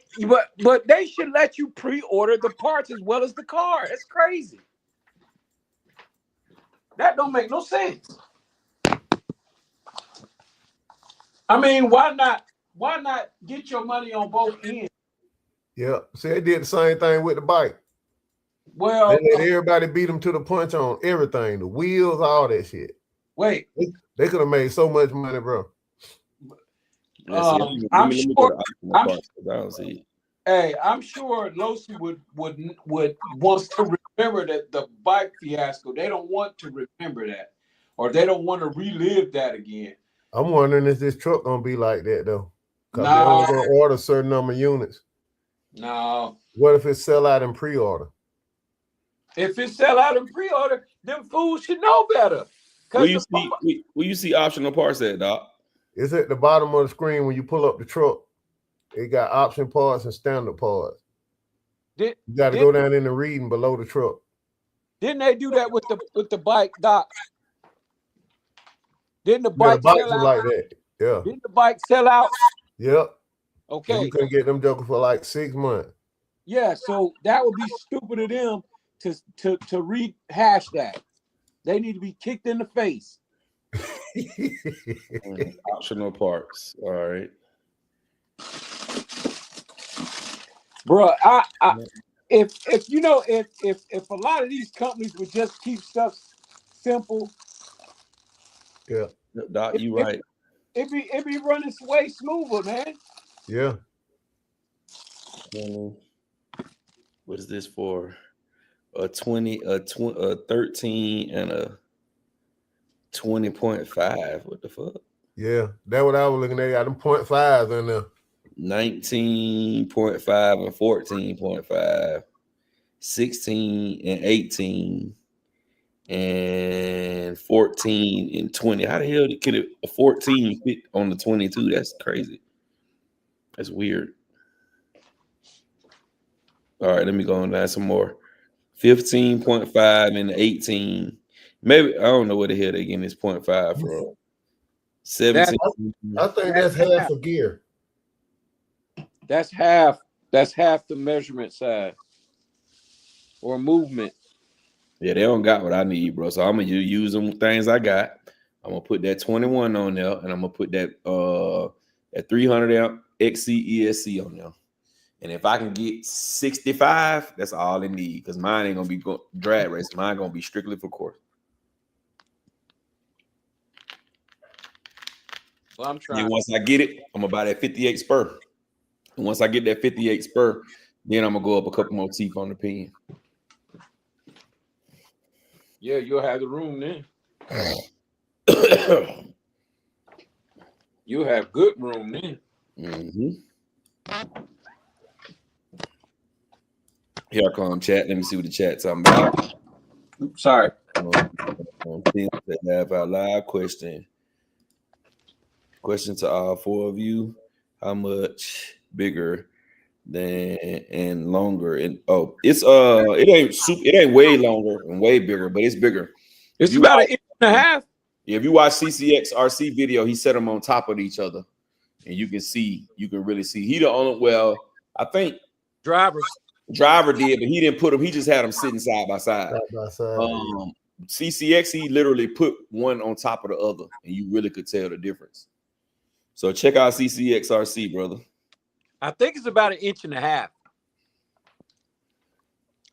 they should let you pre-order the parts as well as the car. That's crazy. That don't make no sense. I mean, why not get your money on both ends? Yeah. See, they did the same thing with the bike. Well, they let everybody beat them to the punch on everything, the wheels, all that shit. Wait, they could have made so much money, bro. I'm sure Losi would wants to remember that the bike fiasco. They don't want to remember that, or they don't want to relive that again. I'm wondering if this truck gonna be like that though, because they're only gonna order a certain number of units. No. What if it sell out in pre-order? If it sell out in pre-order, them fools should know better. Will you see optional parts at, Doc? It's at the bottom of the screen when you pull up the truck. It got option parts and standard parts. You got to go down in the reading below the truck. Didn't they do that with the bike, Doc? Didn't the bike sell out like that? Yeah. Didn't the bike sell out? Yep. Okay. And you couldn't get them jokers for like 6 months. Yeah, so that would be stupid of them to rehash that. They need to be kicked in the face. Optional parts. All right. Bro, if a lot of these companies would just keep stuff simple. Yeah. Doc, you right. It'd be running way smoother, man. Yeah. What is this for? A 13 and a 20.5. What the fuck? Yeah, that's what I was looking at. Got them 0.5s in there. 19.5 and 14.5, 16 and 18, and 14 and 20. How the hell could a 14 fit on the 22? That's crazy. That's weird. All right, let me go on down some more. 15.5 and 18. Maybe I don't know where the hell they getting this 0.5 from. 17. I think that's half a gear. That's half the measurement size or movement. Yeah, they don't got what I need, bro. So I'm gonna use them things I got. I'm gonna put that 21 on there, and I'm gonna put that 300 amp XC ESC on there. And if I can get 65, that's all they need, because mine ain't gonna be drag race. Mine gonna be strictly for course. Well, I'm trying. And once I get it, I'm gonna buy that 58 spur. And once I get that 58 spur, then I'm gonna go up a couple more teeth on the pen. Yeah, you'll have the room then. You have good room then. Here I come, chat. Let me see what the chat's talking about. Oops, sorry. Laugh out loud question. Question to all four of you: how much bigger than and longer? And it ain't way longer and way bigger, but it's bigger. It's about an inch and a half. If you watch CCX RC video, he set them on top of each other, and you can really see. He the only, well, I think Driver did, but he didn't put them. He just had them sitting side by side. CCX, he literally put one on top of the other, and you really could tell the difference. So check out CCX RC, brother. I think it's about an inch and a half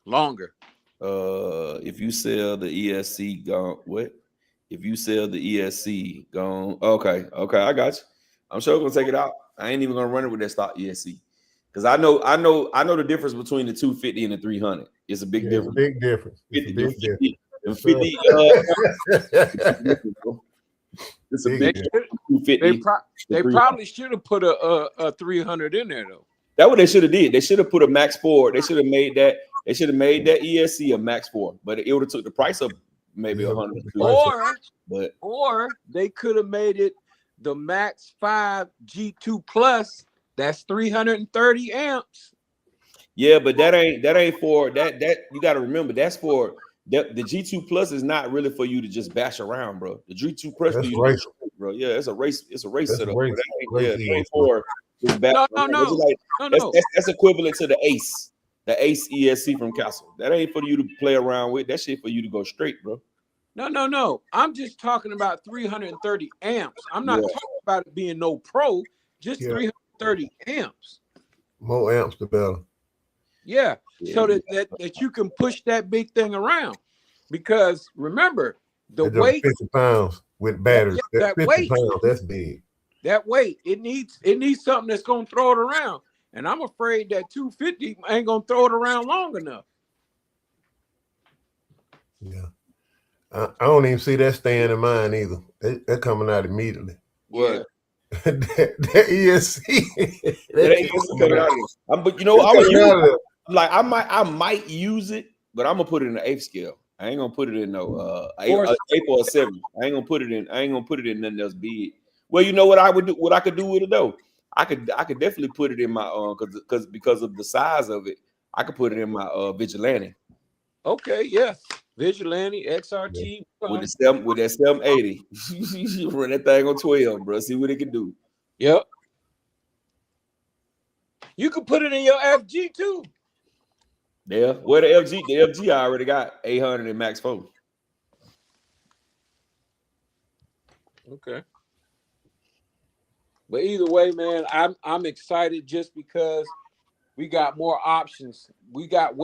longer. If you sell the ESC, gone what? If you sell the ESC, gone. Okay, I got you. I'm sure we're gonna take it out. I ain't even gonna run it with that stock ESC because I know the difference between the 250 and the 300. It's a big difference. Big difference. It's a big difference. 50, it's a big difference. They probably should have put a 300 in there though. That's what they should have did. They should have put a Max 4. They should have made that. They should have made that ESC a Max 4, but it would have took the price up maybe 100. Or they could have made it the Max 5 G2 Plus. That's 330 amps. Yeah, but that ain't for that. You got to remember that's for the G2 Plus is not really for you to just bash around, bro. The G2 Plus, bro. Yeah, it's a race. It's a race setup. It ain't for no. That's equivalent to the Ace ESC from Castle. That ain't for you to play around with. That shit for you to go straight, bro. No. I'm just talking about 330 amps. I'm not talking about it being no pro. Just 330 amps. More amps, the better. Yeah. So that you can push that big thing around. Because remember, the weight 50 pounds with batteries. That 50 weight, pounds, that's big. That weight, it needs something that's gonna throw it around. And I'm afraid that 250 ain't gonna throw it around long enough. Yeah. I don't even see that staying in mine either. They're coming out immediately. What? that ESC. But you know, I might use it, but I'm gonna put it in the 8th scale. I ain't gonna put it in no 8 or a 7. I ain't gonna put it in nothing else big. Well, you know what I would do? What I could do with it though? I could definitely put it in my because of the size of it. I could put it in my Vigilante. Okay, yeah. Vigilante XRT with that 780. Run that thing on 12, bro. See what it can do. Yep. You could put it in your FG too. Yeah. Well, the FG I already got 800 in Max 4. Okay. But either way, man, I'm excited just because we got more options. We got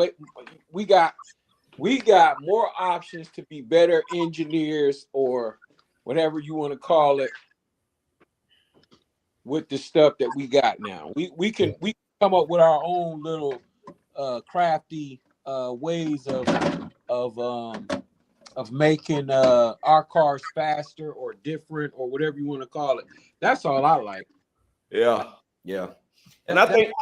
more options to be better engineers or whatever you want to call it with the stuff that we got now. We can come up with our own little crafty ways of making our cars faster or different or whatever you want to call it. That's all I like. Yeah. And I think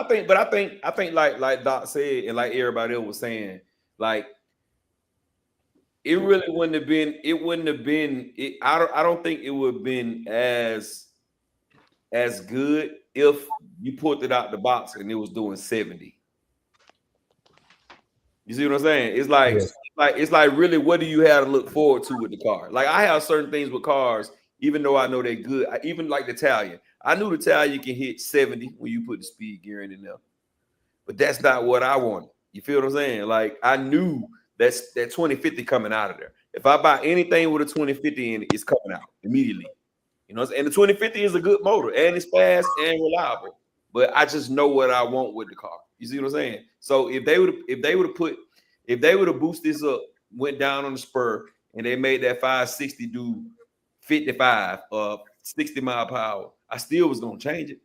like Doc said, and like everybody else was saying, like it really wouldn't have been. I don't think it would have been as good if you pulled it out the box and it was doing 70. You see what I'm saying? It's like really, what do you have to look forward to with the car? Like I have certain things with cars, even though I know they're good. Even like the Italian, I knew the Italian can hit 70 when you put the speed gear in there, but that's not what I wanted. You feel what I'm saying? Like I knew that's that 2050 coming out of there. If I buy anything with a 2050 in it, it's coming out immediately. You know, and the 2050 is a good motor and it's fast and reliable. But I just know what I want with the car. You see what I'm saying? So if they would have boosted this up, went down on the spur, and they made that 560 do 55 60 mile per hour, I still was gonna change it.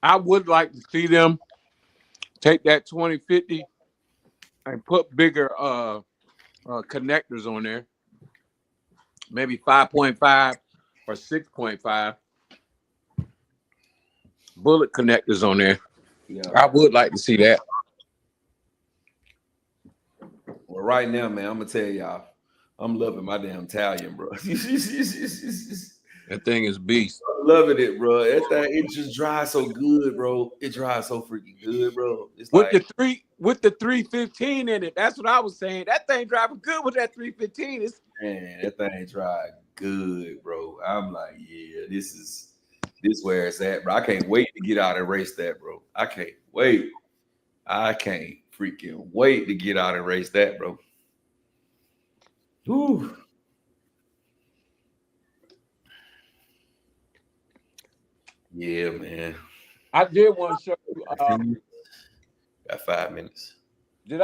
I would like to see them take that 2050 and put bigger connectors on there. Maybe 5.5 or 6.5. Bullet connectors on there. Yeah. I would like to see that. Well, right now, man, I'm gonna tell y'all, I'm loving my damn Italian, bro. That thing is beast. I'm loving it, bro. That thing, it just dries so good, bro. It dries so freaking good, bro. It's With like the 315 in it. That's what I was saying. That thing driving good with that 315. It's man, that thing dry good, bro. I'm like, yeah, this where it's at, bro. I can't wait to get out and race that, bro. I can't wait. I can't freaking wait to get out and race that, bro. Whew. Yeah, man. I did want to show you. Got 5 minutes. Did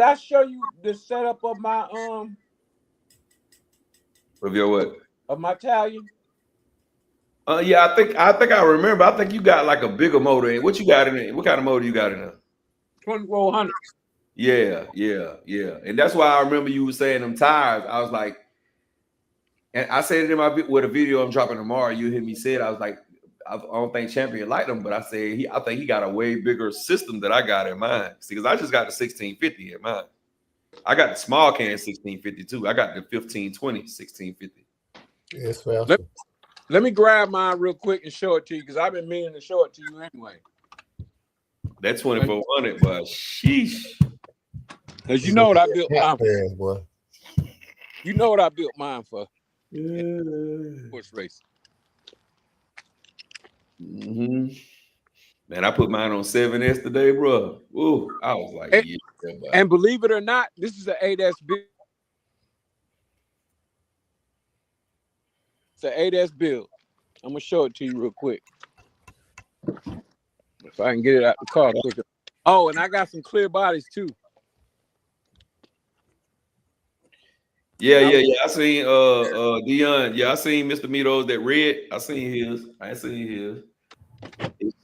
I show you the setup of my Of your what? of my Italian? Yeah, I think I remember. I think you got like a bigger motor in. What you got in it? What kind of motor you got in there? 2400. Yeah. And that's why I remember you were saying them tires. I was like, and I said it in my with a video I'm dropping tomorrow. You hear me say it. I was like, I don't think Champion liked them, but I said I think he got a way bigger system that I got in mine. See, because I just got the 1650 in mine. I got the small can 1650 too. I got the 1520 1650. It's faster. Let me grab mine real quick and show it to you because I've been meaning to show it to you anyway. That 2400, but sheesh. Because you know what I built mine for. Fast, boy. You know what I built mine for. Yeah. Horse race. Mm-hmm. Man, I put mine on 7S today, bro. Ooh, I was like, and, yeah. And believe it or not, this is an 8S build. It's an 8S build. I'm gonna show it to you real quick. If I can get it out the car quicker. Oh, and I got some clear bodies too. Yeah. I seen Dion. Yeah, I seen Mr. Mito's that red. I seen his. I ain't seen his.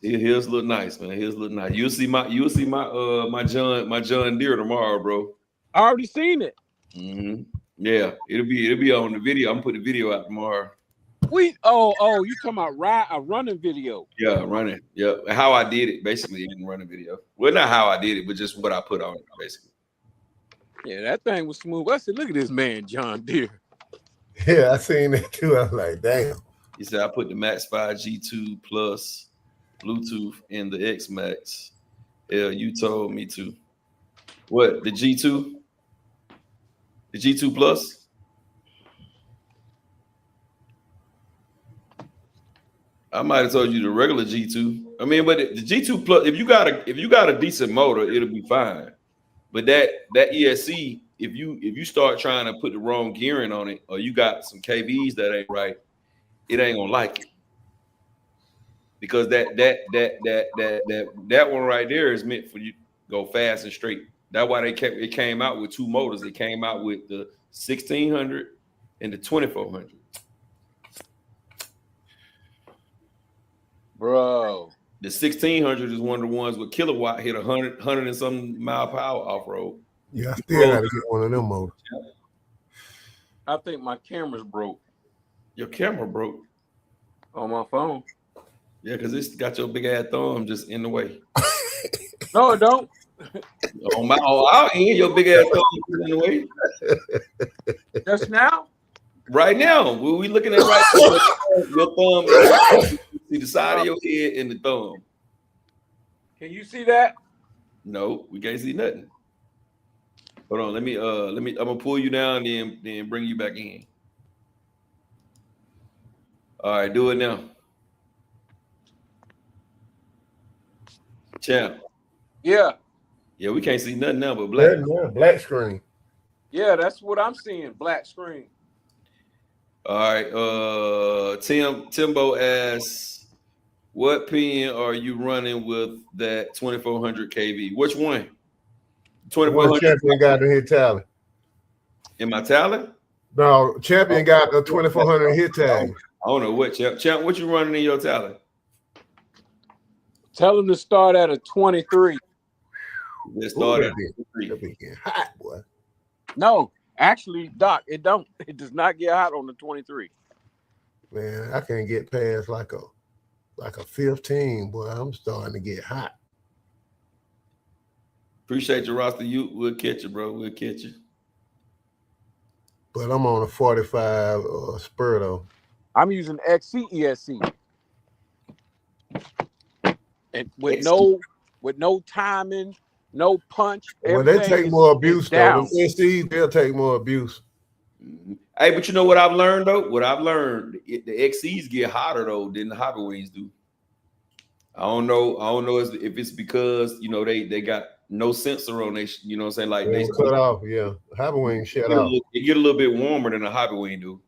His look nice, man. His look nice. You'll see my my John Deere tomorrow, bro. I already seen it. Mm-hmm. Yeah, it'll be on the video. I'm gonna put the video out tomorrow. You talking about a running video? Yeah, running. Yeah, how I did it basically in running video. Well, not how I did it, but just what I put on it basically. Yeah, that thing was smooth. I said, look at this man, John Deere. Yeah, I seen that too. I was like, damn. He said I put the Max 5 G2 Plus Bluetooth in the X Max. Yeah, you told me to. What, the G2? The G2 Plus? I might have told you the regular G2. I mean, but the G2 Plus, if you got a decent motor, it'll be fine. But that ESC, if you start trying to put the wrong gearing on it, or you got some KVs that ain't right, it ain't gonna like it. Because that one right there is meant for you to go fast and straight. That's why it came out with 2 motors. It came out with the 1600 and the 2400. Bro. The 1600 is one of the ones with kilowatt hit 100 and some mile per hour off road. Yeah, I still gotta get one of them motors. I think my camera's broke. Your camera broke on my phone. Yeah, because it's got your big ass thumb just in the way. No, it don't. On our end, your big ass thumb is in the way. Just now? Right now, we looking at right now. Your thumb, see the side of your head and the thumb. Can you see that? No, we can't see nothing. Hold on, let me. I'm gonna pull you down, then bring you back in. All right, do it now. Champ. Yeah. Yeah, we can't see nothing now but black. Yeah, black screen. Yeah, that's what I'm seeing. Black screen. All right. Timbo asks, what pin are you running with that 2400 kV? Which one? 2400. Champion got in his tally. In my tally? No, Champion got a 2400 hit tally. I don't know what Champ. What you running in your tally? Tell him to start at a 23. Let's start at 23. Hot, boy. No, actually, Doc, it don't. It does not get hot on the 23. Man, I can't get past like a 15, boy. I'm starting to get hot. Appreciate your roster. We'll catch you, bro. We'll catch you. But I'm on a 45 spur though. I'm using XC ESC. And with no timing, no punch. Well, they take more abuse though. The SCs, they'll take more abuse. Mm-hmm. Hey, but you know what I've learned though? What I've learned, the XCs get hotter though than the Hobby Wings do. I don't know if it's because you know they got no sensor on they, you know what I'm saying? Like they cut off, yeah. Hobby Wing shut off. It get a little bit warmer than a Hobby Wing do.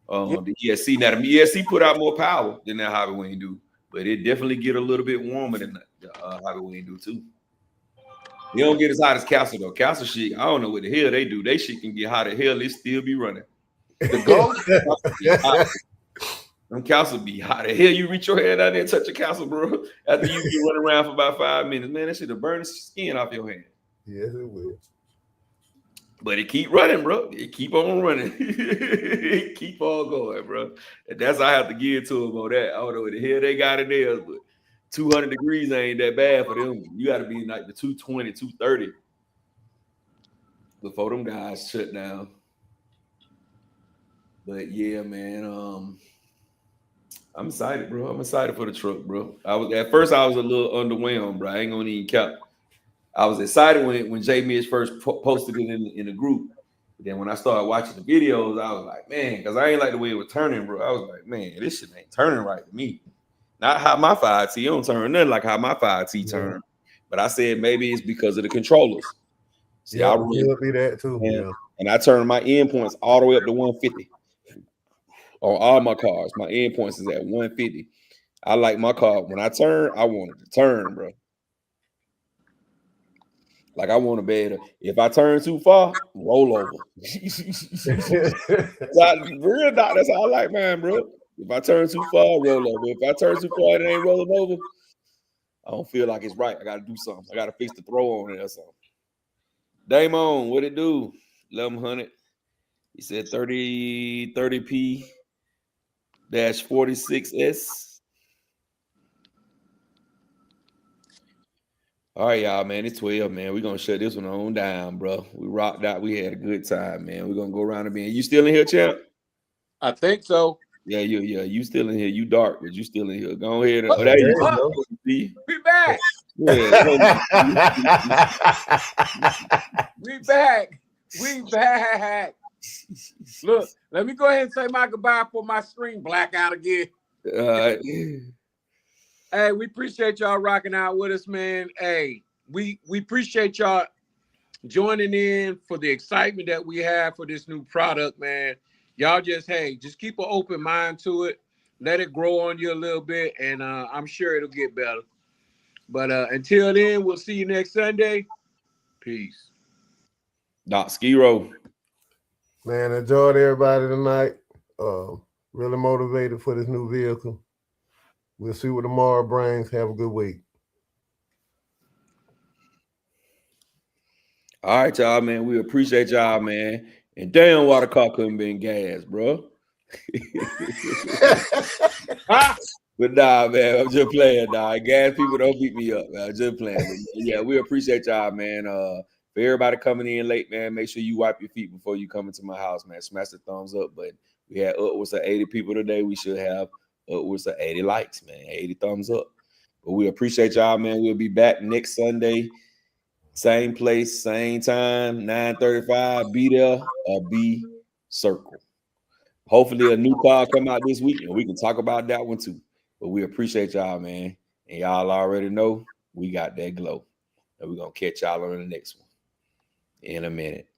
The ESC, now the ESC put out more power than that Hobby Wing do, but it definitely get a little bit warmer than the Hobby Wing do too. They don't get as hot as Castle though. Castle shit, I don't know what the hell they do. They shit can get hot as hell. They still be running. The Ghost, them Castle be hot as hell. You reach your head out there and touch a Castle, bro. After you be running around for about 5 minutes, man, that shit'll burn the skin off your hand. Yes, it will. But it keep running, bro. It keep on running. It keep on going, bro. And that's I have to give to them on that. I don't know what the hell they got in there, but 200 degrees ain't that bad for them. You got to be in like the 220, 230 before them guys shut down. But yeah, man, I'm excited, bro. I'm excited for the truck, bro. At first I was a little underwhelmed, bro. I ain't gonna even cap. I was excited when J Mitch first posted it in the group. But then when I started watching the videos, I was like, man, because I ain't like the way it was turning, bro. I was like, man, this shit ain't turning right to me. Not how my 5T don't turn nothing like how my 5T turn. But I said maybe it's because of the controllers. See, yeah, I really be that too. Yeah. And I turned my endpoints all the way up to 150 on all my cars. My endpoints is at 150. I like my car. When I turn, I want it to turn, bro. Like I want to be able to, if I turn too far, roll over. Real dog, that's how I like mine, bro. If I turn too far, roll over. If I turn too far, it ain't rolling over. I don't feel like it's right. I got to do something. I got to fix the throw on it or something. Damon, what it do? 1100. He said 30p -46S. All right, y'all, man. It's 12, man. We're going to shut this one on down, bro. We rocked out. We had a good time, man. We're going to go around and you still in here, champ? I think so. Yeah, you still in here. You dark, but you still in here. Go ahead. There you go. We back. Yeah. We back. We back. Look, let me go ahead and say my goodbye for my screen blackout again. Hey, we appreciate y'all rocking out with us, man. Hey, we appreciate y'all joining in for the excitement that we have for this new product, man. Y'all just keep an open mind to it. Let it grow on you a little bit, and I'm sure it'll get better. But until then, we'll see you next Sunday. Peace. Doc Skiro. Man, enjoyed everybody tonight. Really motivated for this new vehicle. We'll see what tomorrow brings. Have a good week. All right, y'all, man. We appreciate y'all, man. And damn, why the car couldn't be in gas, bro. But nah, man, I'm just playing, dog. Gas people don't beat me up, man. I'm just playing. But yeah, we appreciate y'all, man. For everybody coming in late, man, make sure you wipe your feet before you come into my house, man. Smash the thumbs up. But we had upwards of 80 people today. We should have upwards of 80 likes, man. 80 thumbs up. But we appreciate y'all, man. We'll be back next Sunday. Same place, same time, 9:35. Be there or be circle. Hopefully a new car come out this week and we can talk about that one too. But we appreciate y'all, man. And y'all already know we got that glow. And we're going to catch y'all on the next one in a minute.